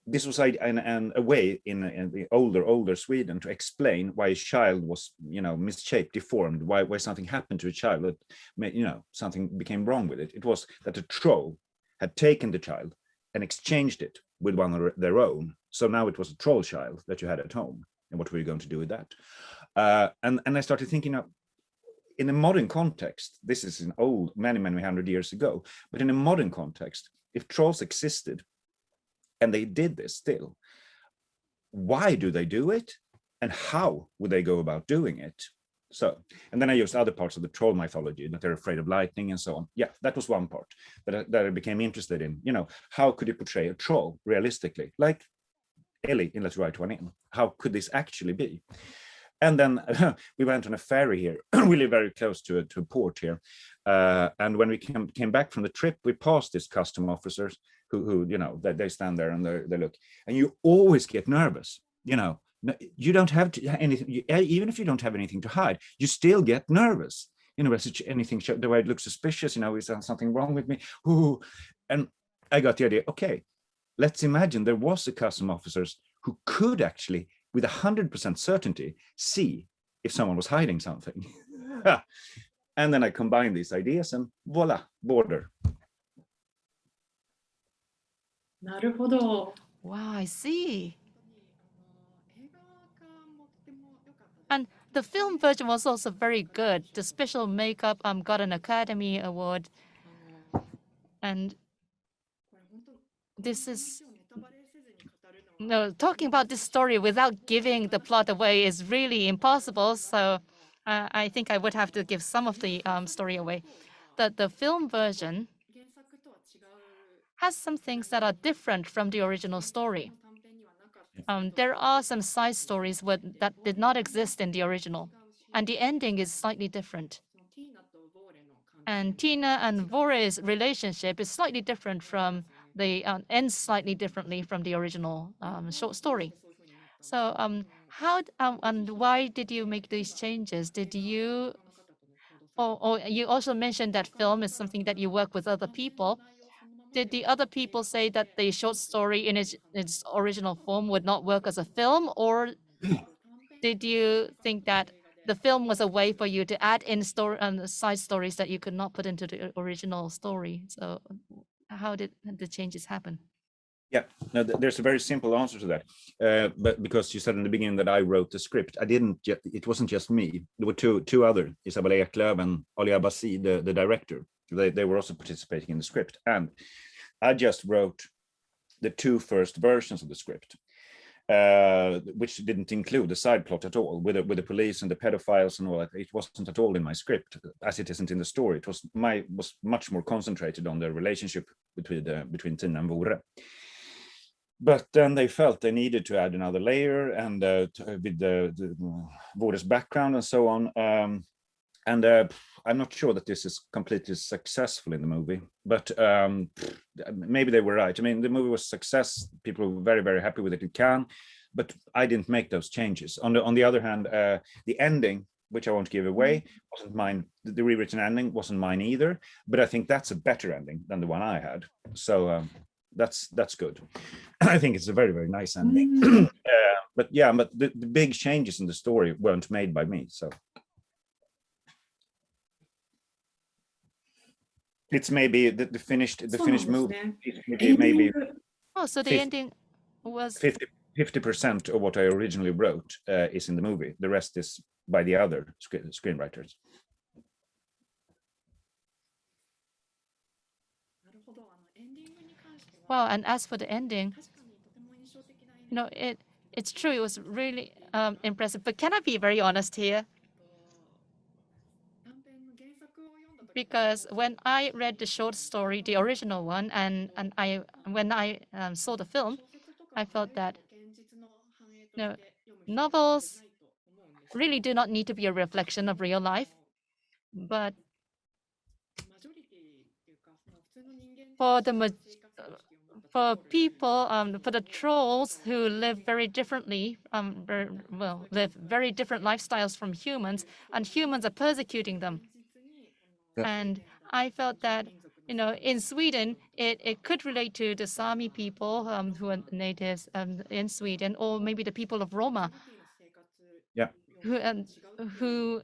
this was a way in the older Sweden to explain why a child was, misshaped, deformed, why something happened to a child that, something became wrong with it. It was that a troll had taken the child and exchanged it with one of their own. So now it was a troll child that you had at home. And what were you going to do with that? And I started thinking of, in a modern context, this is an old, many, many hundred years ago, but in a modern context, if trolls existed, and they did this still, why do they do it? And how would they go about doing it? So, and then I used other parts of the troll mythology, that they're afraid of lightning and so on. Yeah, that was one part that I became interested in. How could you portray a troll realistically? Like Ellie in Let's Write One In. How could this actually be? And then we went on a ferry here. We live very close to a port here. And when we came back from the trip, we passed these custom officers who they stand there and they look. And you always get nervous. You don't have anything, even if you don't have anything to hide, you still get nervous. Anything, the way it looks suspicious, is there something wrong with me? Ooh. And I got the idea, okay, let's imagine there was a custom officers who could actually, with 100% certainty, see if someone was hiding something. And then I combined these ideas and voila, border. なるほど。 Wow, I see. 映画化もとても良かったです。 And the film version was also very good. The special makeup got an Academy Award. And これ本当 this is ネタバレせずに語るのは talking about this story without giving the plot away is really impossible. So I think I would have to give some of the story away. The film version 原作とは違う has some things that are different from the original story. 短編にはなかった。 There are some side stories that did not exist in the original, and the ending is slightly different. そのティーナとヴォーレの関係 And Tina and Vore's relationship is slightly different from the ends slightly differently from the original short story. そういう風になった。 So how and why did you make these changes? Did you この方との共同作 or you also mentioned that film is something that you work with other people? 内容そのまま Did the other people say that the short story in its original form would not work as a film, or did you think that the film was a way for you to add in side stories that you could not put into the original story? So how did the changes happen? Yeah, no, there's a very simple answer to that. But because you said in the beginning that I wrote the script, it wasn't just me. There were two other, Isabella Eklöf and Ali Abbasi, the director. They were also participating in the script. And I just wrote the two first versions of the script, which didn't include the side plot at all, with the police and the pedophiles and all that. It wasn't at all in my script, as it isn't in the story. It was much more concentrated on the relationship between Tina and Vore. But then they felt they needed to add another layer, and with the Vore's background and so on. And I'm not sure that this is completely successful in the movie, but maybe they were right. I mean, the movie was a success. People were very, very happy with it in Cannes, but I didn't make those changes. On the other hand, the ending, which I won't give away, wasn't mine. The rewritten ending wasn't mine either, but I think that's a better ending than the one I had. So that's good. I think it's a very, very nice ending. But the big changes in the story weren't made by me, so. It's maybe the finished movie. Maybe Oh, so the ending was 50% of what I originally wrote is in the movie. The rest is by the other screenwriters. なるほど。エンディングに関しては well. And as for the ending, 確かにとても印象的なエンディング it's true. It was really impressive. But can I be very honest here? 短編の原作を読んだ時 because when I read the short story, the original one, and when I saw the film, I felt that novels really do not need to be a reflection of real life, but for for people, for the trolls who live very differently, live very different lifestyles from humans, and humans are persecuting them. Yeah. And I felt that, in Sweden, it could relate to the Sami people who are natives in Sweden, or maybe the people of Roma, Yeah. who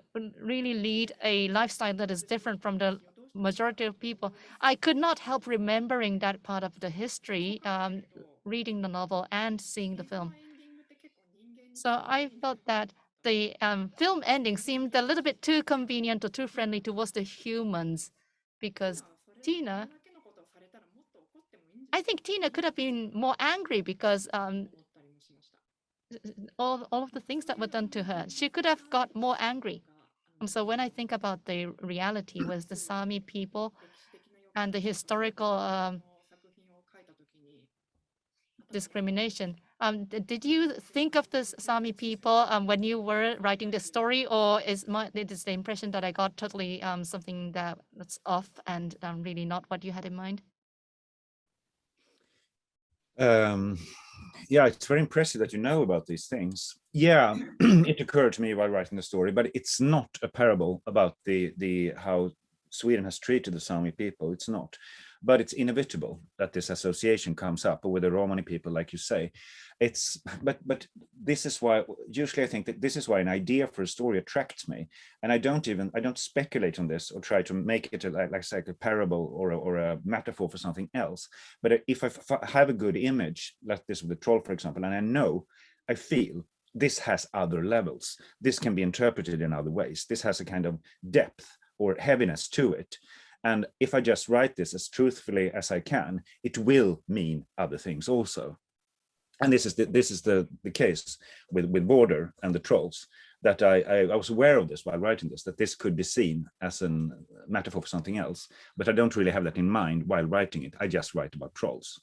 really lead a lifestyle that is different from the majority of people. I could not help remembering that part of the history, reading the novel and seeing the film. So I felt that the film ending seemed a little bit too convenient or too friendly towards the humans, because Tina, I think Tina could have been more angry because all of the things that were done to her, she could have got more angry. So when I think about the reality with the Sami people and the historical discrimination, did you think of the Sami people when you were writing the story, or is the impression that I got totally something that's off and really not what you had in mind? Yeah, it's very impressive that you know about these things. Yeah, it occurred to me while writing the story, but it's not a parable about the how Sweden has treated the Sami people. It's not, but it's inevitable that this association comes up with the Romani people, like you say. It's but this is why usually I think that this is why an idea for a story attracts me, and I don't speculate on this or try to make it like a parable or a metaphor for something else. But if I have a good image, like this with the troll, for example, and I feel this has other levels. This can be interpreted in other ways. This has a kind of depth or heaviness to it. And if I just write this as truthfully as I can, it will mean other things also. And this is the case with Border and the trolls, that I was aware of this while writing this, that this could be seen as a metaphor for something else, but I don't really have that in mind while writing it. I just write about trolls.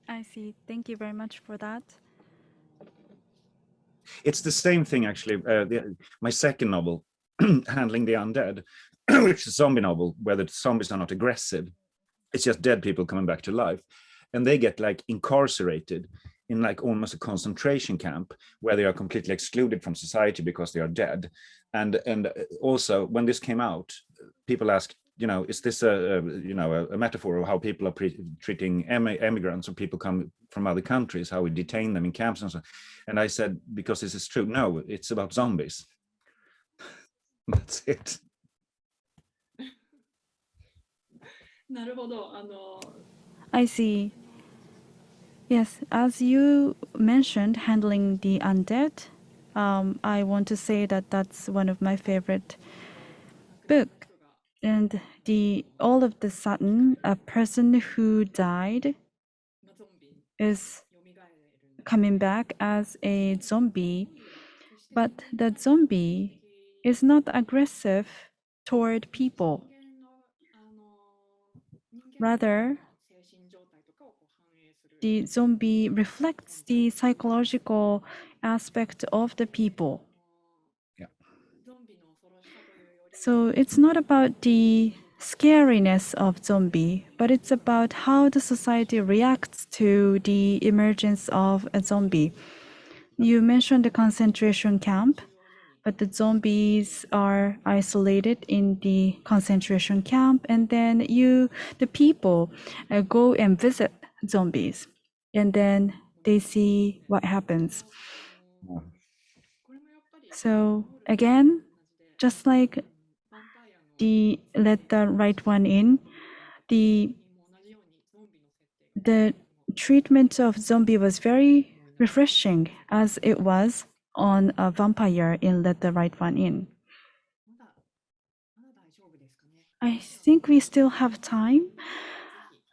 I see. Thank you very much for that. It's the same thing, actually. My second novel, Handling the Undead, which is a zombie novel where the zombies are not aggressive. It's just dead people coming back to life. And they get like incarcerated in like almost a concentration camp where they are completely excluded from society because they are dead. And also when this came out, people asked, is this a metaphor of how people are treating immigrants or people come from other countries, how we detain them in camps and so on. And I said, because this is true. No, it's about zombies. That's it. I see. Yes, as you mentioned, handling the undead, I want to say that that's one of my favorite book. And all of the sudden, a person who died is coming back as a zombie, but that zombie is not aggressive toward people. Rather, the zombie reflects the psychological aspect of the people. Yeah. So it's not about the scariness of zombie, but it's about how the society reacts to the emergence of a zombie. You mentioned the concentration camp, but the zombies are isolated in the concentration camp, and then the people go and visit zombies, and then they see what happens. Yeah. So again, just like the Let the Right One In, the treatment of zombie was very refreshing, as it was on a vampire in Let the Right One In. I think we still have time.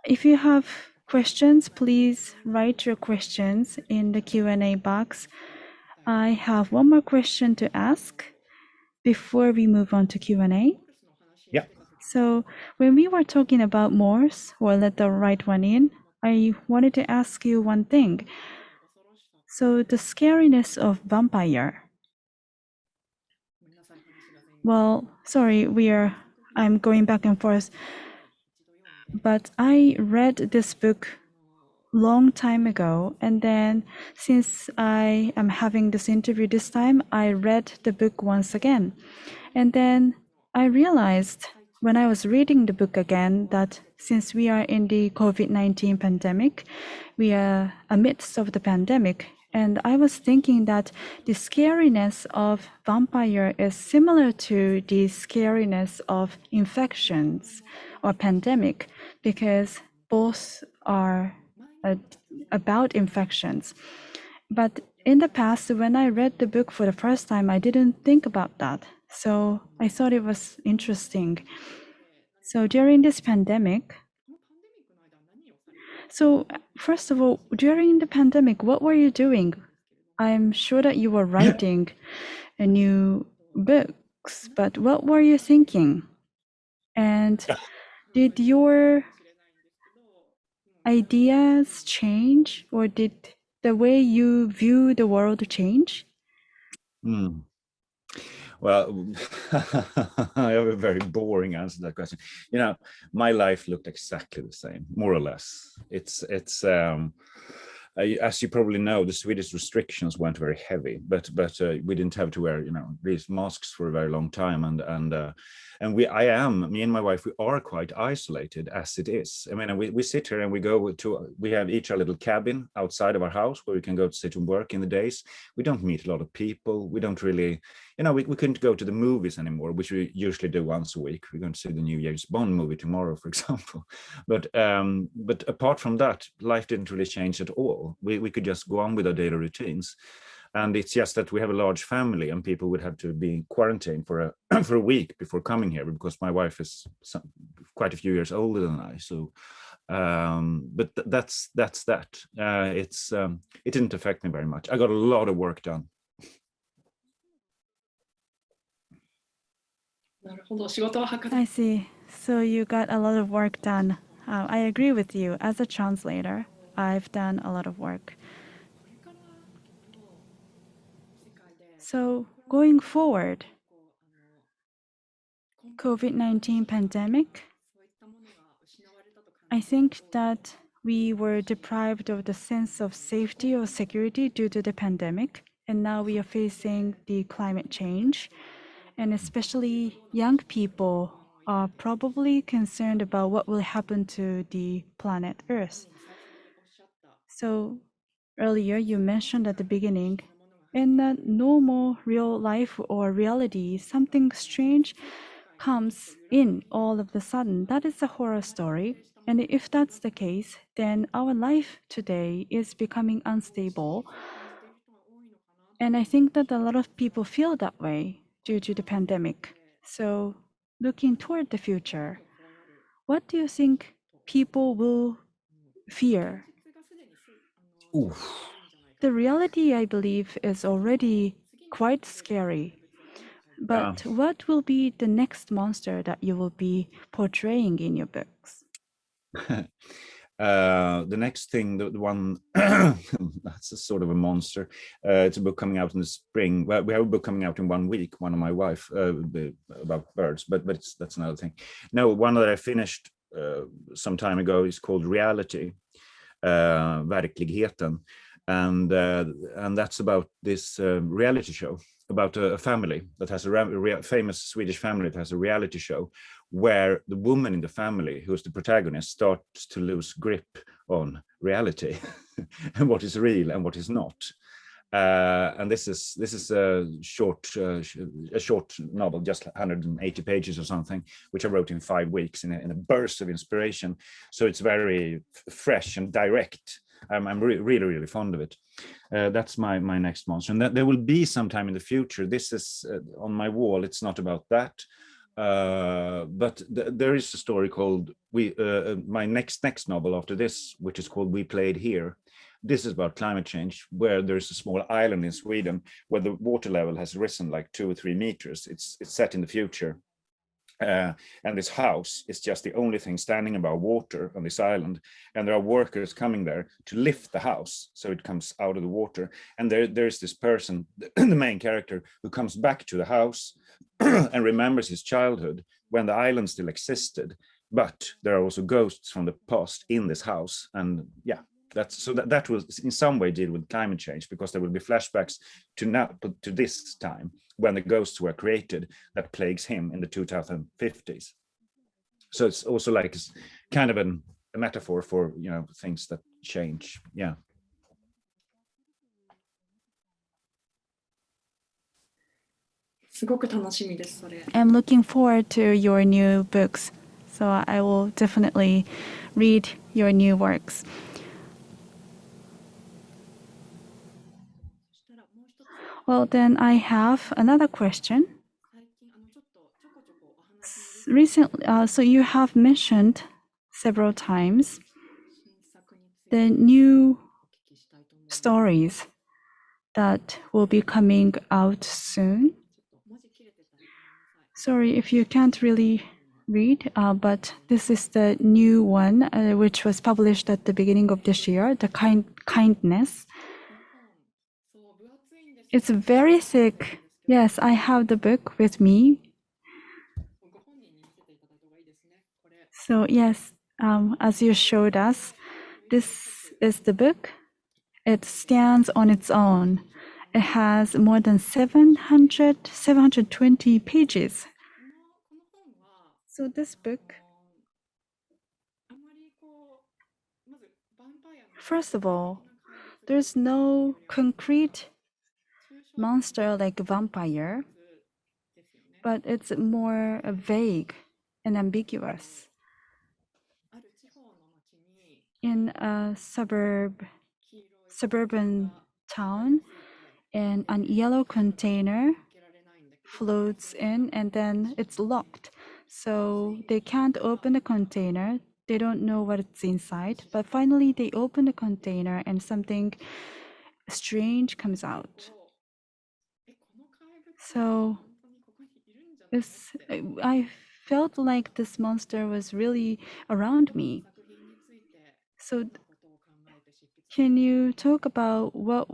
If you have questions, please write your questions in the Q&A box. I have one more question to ask before we move on to Q&A. Yeah. So when we were talking about Morse, or let the right one in, I wanted to ask you one thing. So the scariness of vampire. Well, sorry, I'm going back and forth. But I read this book long time ago, and then since I am having this interview this time, I read the book once again. And then I realized when I was reading the book again that since we are in the COVID-19 pandemic, we are amidst of the pandemic, and I was thinking that the scariness of vampire is similar to the scariness of infections or pandemic, because both are about infections. But in the past, when I read the book for the first time, I didn't think about that. So I thought it was interesting. So during this pandemic, so first of all, during the pandemic, what were you doing? I'm sure that you were writing a new books, but what were you thinking? And did your ideas change, or did the way you view the world change? Well, I have a very boring answer to that question. You know, my life looked exactly the same, more or less. As you probably know, the Swedish restrictions weren't very heavy, but we didn't have to wear, these masks for a very long time, and me and my wife, we are quite isolated as it is. I mean, we sit here and we have each our little cabin outside of our house where we can go to sit and work in the days. We don't meet a lot of people. We don't really, we couldn't go to the movies anymore, which we usually do once a week. We're going to see the new James Bond movie tomorrow, for example. But apart from that, life didn't really change at all. We could just go on with our daily routines. And it's just that we have a large family, and people would have to be quarantined for a week before coming here, because my wife is quite a few years older than I. So, but that's that. It didn't affect me very much. I got a lot of work done. I see. So you got a lot of work done. I agree with you. As a translator, I've done a lot of work. So going forward, COVID-19 pandemic, I think that we were deprived of the sense of safety or security due to the pandemic, and now we are facing the climate change, and especially young people are probably concerned about what will happen to the planet Earth. So earlier you mentioned at the beginning, in the normal real life or reality, something strange comes in all of a sudden. That is a horror story. And if that's the case, then our life today is becoming unstable. And I think that a lot of people feel that way due to the pandemic. So looking toward the future, what do you think people will fear? Oof. The reality, I believe, is already quite scary. But what will be the next monster that you will be portraying in your books? The next thing, the one that's a sort of a monster. It's a book coming out in the spring. Well, we have a book coming out in 1 week. One of my wife about birds, but that's another thing. No, one that I finished some time ago is called Reality, Verkligheten, and that's about this reality show about a family that has a famous Swedish family that has a reality show where the woman in the family, who's the protagonist, starts to lose grip on reality and what is real and what is not. And this is a short novel, just 180 pages or something, which I wrote in 5 weeks in a burst of inspiration. So it's very fresh and direct. I'm really fond of it. That's my next monster, and that there will be sometime in the future. This is on my wall. It's not about that, but there is a story called my next novel after this, which is called We Played Here, This is about climate change, where there's a small island in Sweden where the water level has risen like 2 or 3 meters. It's set in the future. And this house is just the only thing standing above water on this island, and there are workers coming there to lift the house so it comes out of the water. And there's this person, the main character, who comes back to the house and remembers his childhood when the island still existed, but there are also ghosts from the past in this house. And yeah, that was in some way deal with climate change, because there will be flashbacks to this time when the ghosts were created that plagues him in the 2050s. So it's also like kind of a metaphor for, you know, things that change. Yeah. I'm looking forward to your new books, so I will definitely read your new works. Well, then I have another question. Recently, so you have mentioned several times the new stories that will be coming out soon. Sorry if you can't really read, but this is the new one, which was published at the beginning of this year, The Kindness. It's very thick. Yes, I have the book with me. So yes, as you showed us, this is the book. It stands on its own. It has more than 720 pages. So this book, first of all, there's no concrete monster like a vampire, but it's more vague and ambiguous. In a suburban town, and a yellow container floats in, and then it's locked. So they can't open the container. They don't know what's inside. But finally, they open the container, and something strange comes out. So I felt like this monster was really around me. So can you talk about what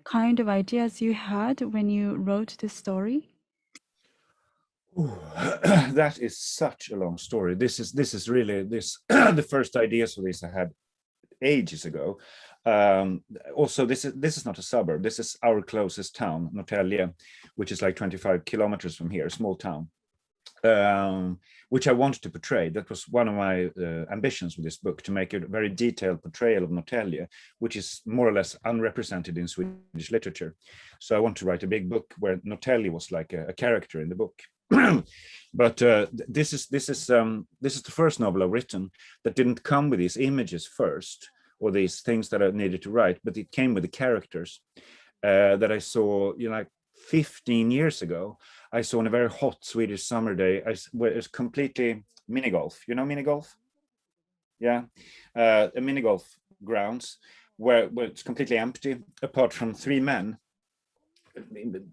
kind of ideas you had when you wrote this story? Ooh, that is such a long story. This is really the first ideas for this I had ages ago. Also, this is not a suburb. This is our closest town, Norrtälje, which is like 25 kilometers from here, a small town, which I wanted to portray. That was one of my ambitions with this book, to make a very detailed portrayal of Norrtälje, which is more or less unrepresented in Swedish literature. So I want to write a big book where Norrtälje was like a character in the book. But this is the first novel I've written that didn't come with these images first, or these things that I needed to write, but it came with the characters that I saw, you know, like 15 years ago. I saw on a very hot Swedish summer day, where it's completely mini golf. You know mini golf? Yeah, a mini golf grounds where it's completely empty, apart from 3 men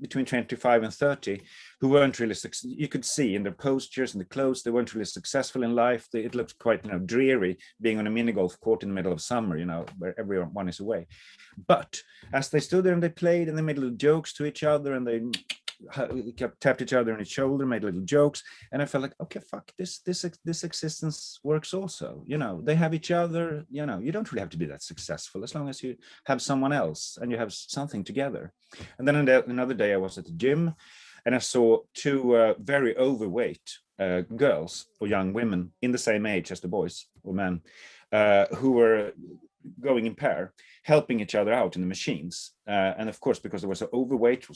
between 25 and 30 who weren't really, you could see in their postures and the clothes, they weren't really successful in life. It looked quite, you know, dreary being on a mini golf court in the middle of summer, you know, where everyone is away. But as they stood there and they played, and they made little jokes to each other, and they kept tapped each other on each shoulder, made little jokes, and I felt like, okay, fuck, this existence works also. You know, they have each other. You know, you don't really have to be that successful as long as you have someone else and you have something together. And then another day I was at the gym, and I saw 2 very overweight girls or young women in the same age as the boys or men, who were going in pair, helping each other out in the machines. And of course, because they were so overweight,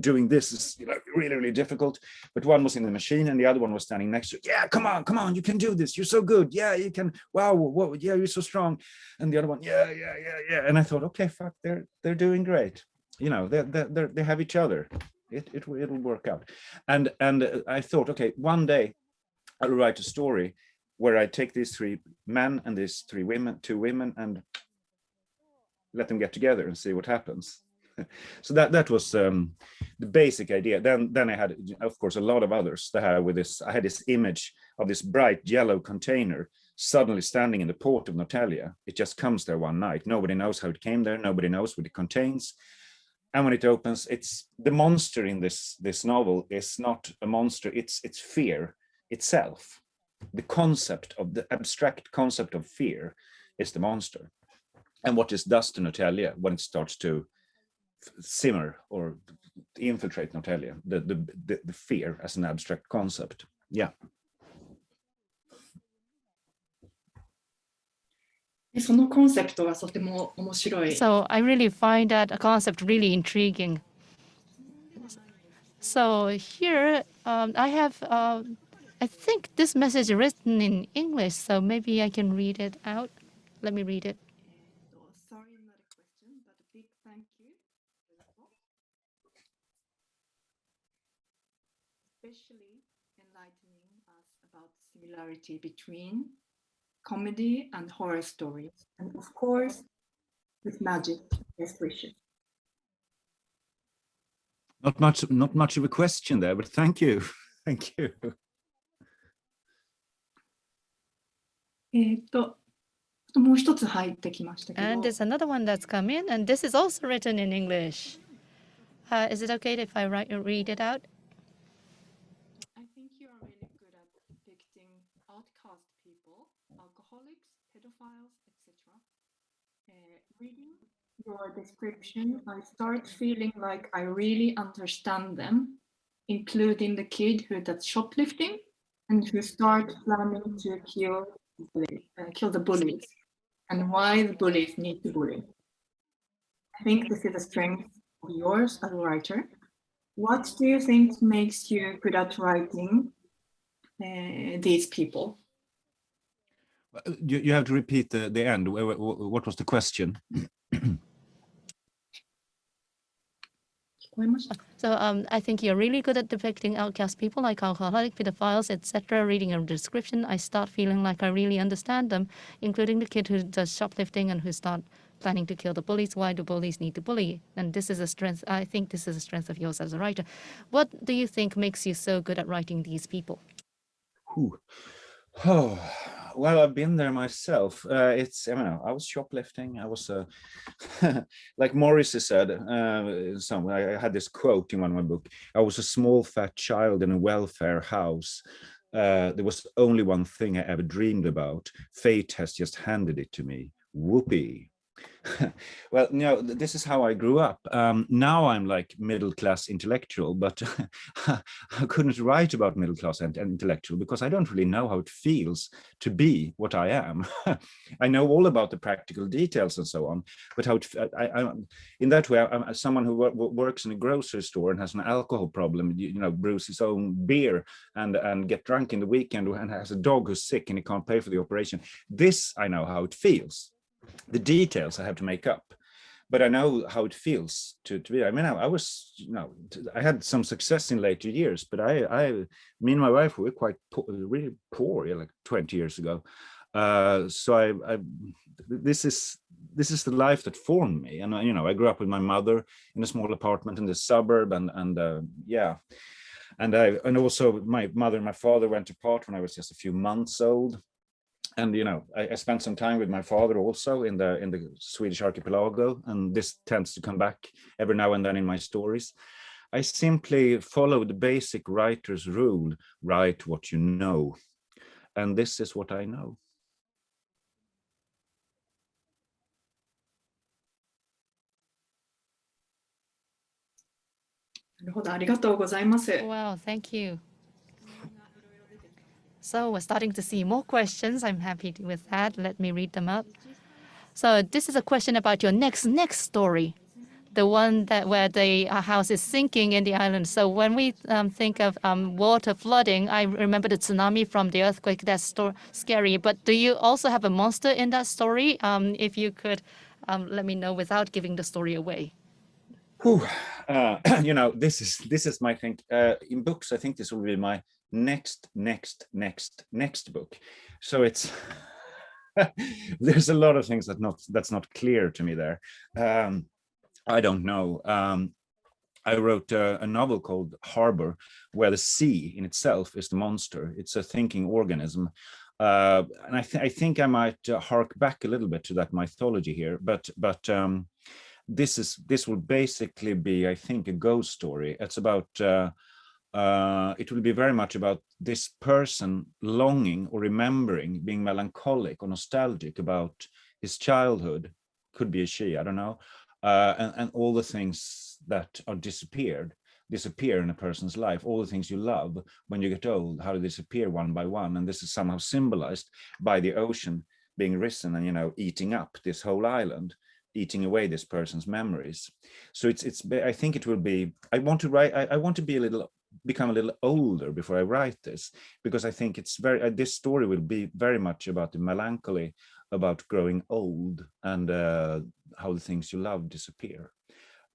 doing this is, you know, really, really difficult. But one was in the machine and the other one was standing next to it. Yeah, come on, you can do this. You're so good. Yeah, you can. Wow, whoa, yeah, you're so strong. And the other one, yeah. And I thought, okay, fuck, they're doing great. You know, they have each other. It'll work out. And I thought, okay, one day I'll write a story where I take these 3 men and these 2 women, and let them get together and see what happens. So that was the basic idea. Then I had, of course, a lot of others that had with this. I had this image of this bright yellow container suddenly standing in the port of Norrtälje. It just comes there one night. Nobody knows how it came there. Nobody knows what it contains. And when it opens, it's the monster in this novel is not a monster. It's fear itself. The concept of the abstract concept of fear is the monster. And what this does to Norrtälje when it starts to simmer or infiltrate Norrtälje, the fear as an abstract concept. Yeah. So I really find that concept really intriguing. So here I have, I think this message is written in English, so maybe I can read it out. Let me read it. Sorry, not a question, but a big thank you. Especially enlightening us about the similarity between comedy and horror stories, and of course, with magic as wishes. Not much of a question there, but thank you. Thank you. And there's another one that's come in, and this is also written in English. Is it okay if I read it out? I think you are really good at depicting outcast people, alcoholics, pedophiles, etc. Reading your description, I start feeling like I really understand them, including the kid who does shoplifting and who starts planning to kill the bullies, and why the bullies need to bully. I think this is a strength of yours as a writer. What do you think makes you good at writing these people? You have to repeat the end. What was the question? So I think you're really good at depicting outcast people like alcoholic, pedophiles, etc. Reading a description, I start feeling like I really understand them, including the kid who does shoplifting and who start planning to kill the bullies. Why do bullies need to bully? And this is a strength. I think this is a strength of yours as a writer. What do you think makes you so good at writing these people? Oh, well, I've been there myself. It's, I was shoplifting. I was, like Morrissey said, I had this quote in one of my books. I was a small fat child in a welfare house. There was only one thing I ever dreamed about. Fate has just handed it to me. Whoopee. Well, this is how I grew up. Now I'm like middle-class intellectual, but I couldn't write about middle-class and intellectual because I don't really know how it feels to be what I am. I know all about the practical details and so on, but how in that way, I'm someone who works in a grocery store and has an alcohol problem, brews his own beer and get drunk in the weekend and has a dog who's sick and he can't pay for the operation. This, I know how it feels. The details I have to make up, but I know how it feels to be. I mean, I was, I had some success in later years, but me and my wife were quite really poor, like 20 years ago. So this is the life that formed me, and I grew up with my mother in a small apartment in the suburb, and also my mother and my father went apart when I was just a few months old. And I spent some time with my father also in the Swedish archipelago, and this tends to come back every now and then in my stories. I simply follow the basic writer's rule: write what you know, and this is what I know. Wow, thank you. So we're starting to see more questions. I'm happy with that. Let me read them up. So this is a question about your next story, the one where the house is sinking in the island. So when we think of water flooding, I remember the tsunami from the earthquake. That's scary. But do you also have a monster in that story? If you could let me know without giving the story away. This is my thing. In books, I think this will be my next book. So it's there's a lot of things that's not clear to me there. I don't know. I wrote a novel called Harbor, where the sea in itself is the monster. It's a thinking organism. And I think I might hark back a little bit to that mythology here, but this will basically be, I think, a ghost story. It's about it will be very much about this person longing or remembering, being melancholic or nostalgic about his childhood. Could be a she, I don't know, and all the things that are disappear in a person's life, all the things you love when you get old, how they disappear one by one. And this is somehow symbolized by the ocean being risen and, you know, eating up this whole island, eating away this person's memories. So it's I think it will be, I want to write, I want to be become a little older before I write this, because I think it's very, this story will be very much about the melancholy, about growing old, and how the things you love disappear.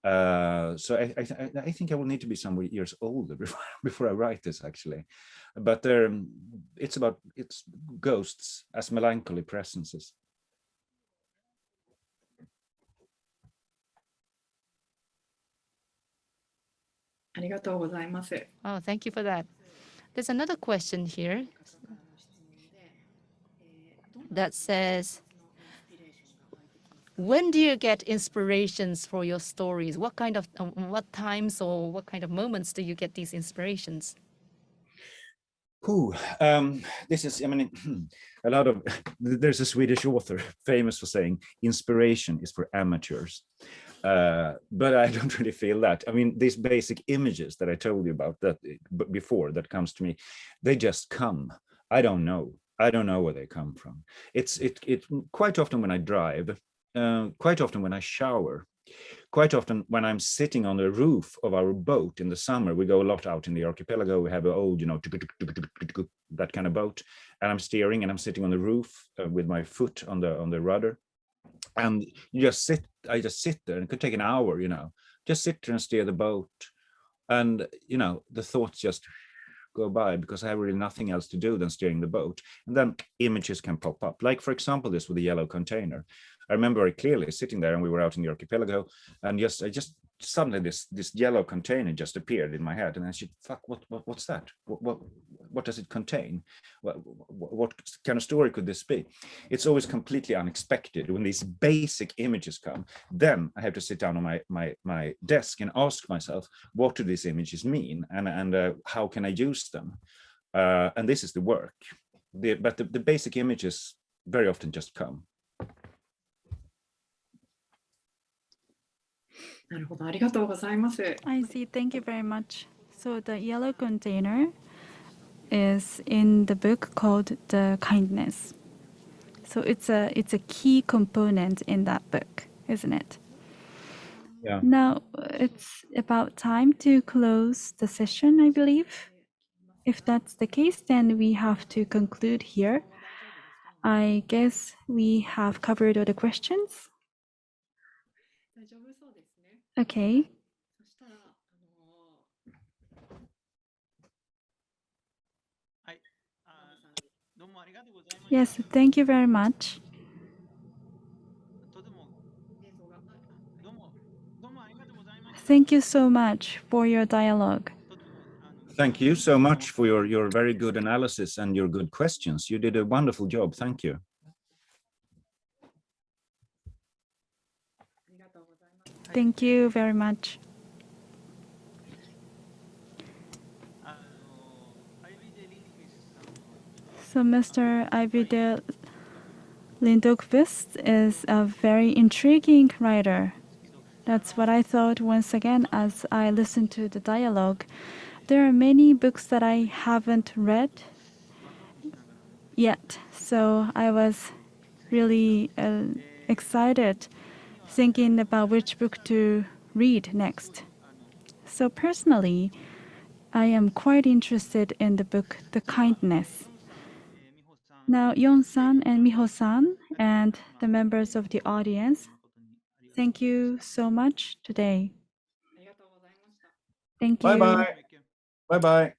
So I think I will need to be some years older before I write this, actually. But it's ghosts as melancholy presences. Oh, thank you for that. There's another question here that says, when do you get inspirations for your stories? What kind of, what times or what kind of moments do you get these inspirations? This is, I mean, a lot of, there's a Swedish author famous for saying inspiration is for amateurs. But I don't really feel that. I mean, these basic images that I told you about that before, that comes to me, they just come. I don't know where they come from. It's quite often when I drive, quite often when I shower, quite often when I'm sitting on the roof of our boat in the summer. We go a lot out in the archipelago. We have an old, you know, that kind of boat, and I'm steering and I'm sitting on the roof with my foot on the rudder. And I just sit there, and it could take an hour, you know, just sit there and steer the boat. And, you know, the thoughts just go by, because I have really nothing else to do than steering the boat. And then images can pop up. Like, for example, this with the yellow container. I remember very clearly sitting there, and we were out in the archipelago, and I just suddenly this yellow container just appeared in my head, and I said, "Fuck, what's that? What does it contain? What kind of story could this be?" It's always completely unexpected when these basic images come. Then I have to sit down on my desk and ask myself, what do these images mean, and how can I use them? And this is the work. But the basic images very often just come. I see. Thank you very much. So the yellow container is in the book called The Kindness. So it's a key component in that book, isn't it? Yeah. Now it's about time to close the session, I believe. If that's the case, then we have to conclude here. I guess we have covered all the questions. Okay. Yes, thank you very much. Thank you so much for your dialogue. Thank you so much for your very good analysis and your good questions. You did a wonderful job. Thank you. Thank you very much. So Mr. Ajvide Lindqvist is a very intriguing writer. That's what I thought once again as I listened to the dialogue. There are many books that I haven't read yet, so I was really excited thinking about which book to read next. So personally, I am quite interested in the book The Kindness. Now, Yon-san and Miho-san and the members of the audience, thank you so much today. Thank you. Bye-bye. Bye-bye.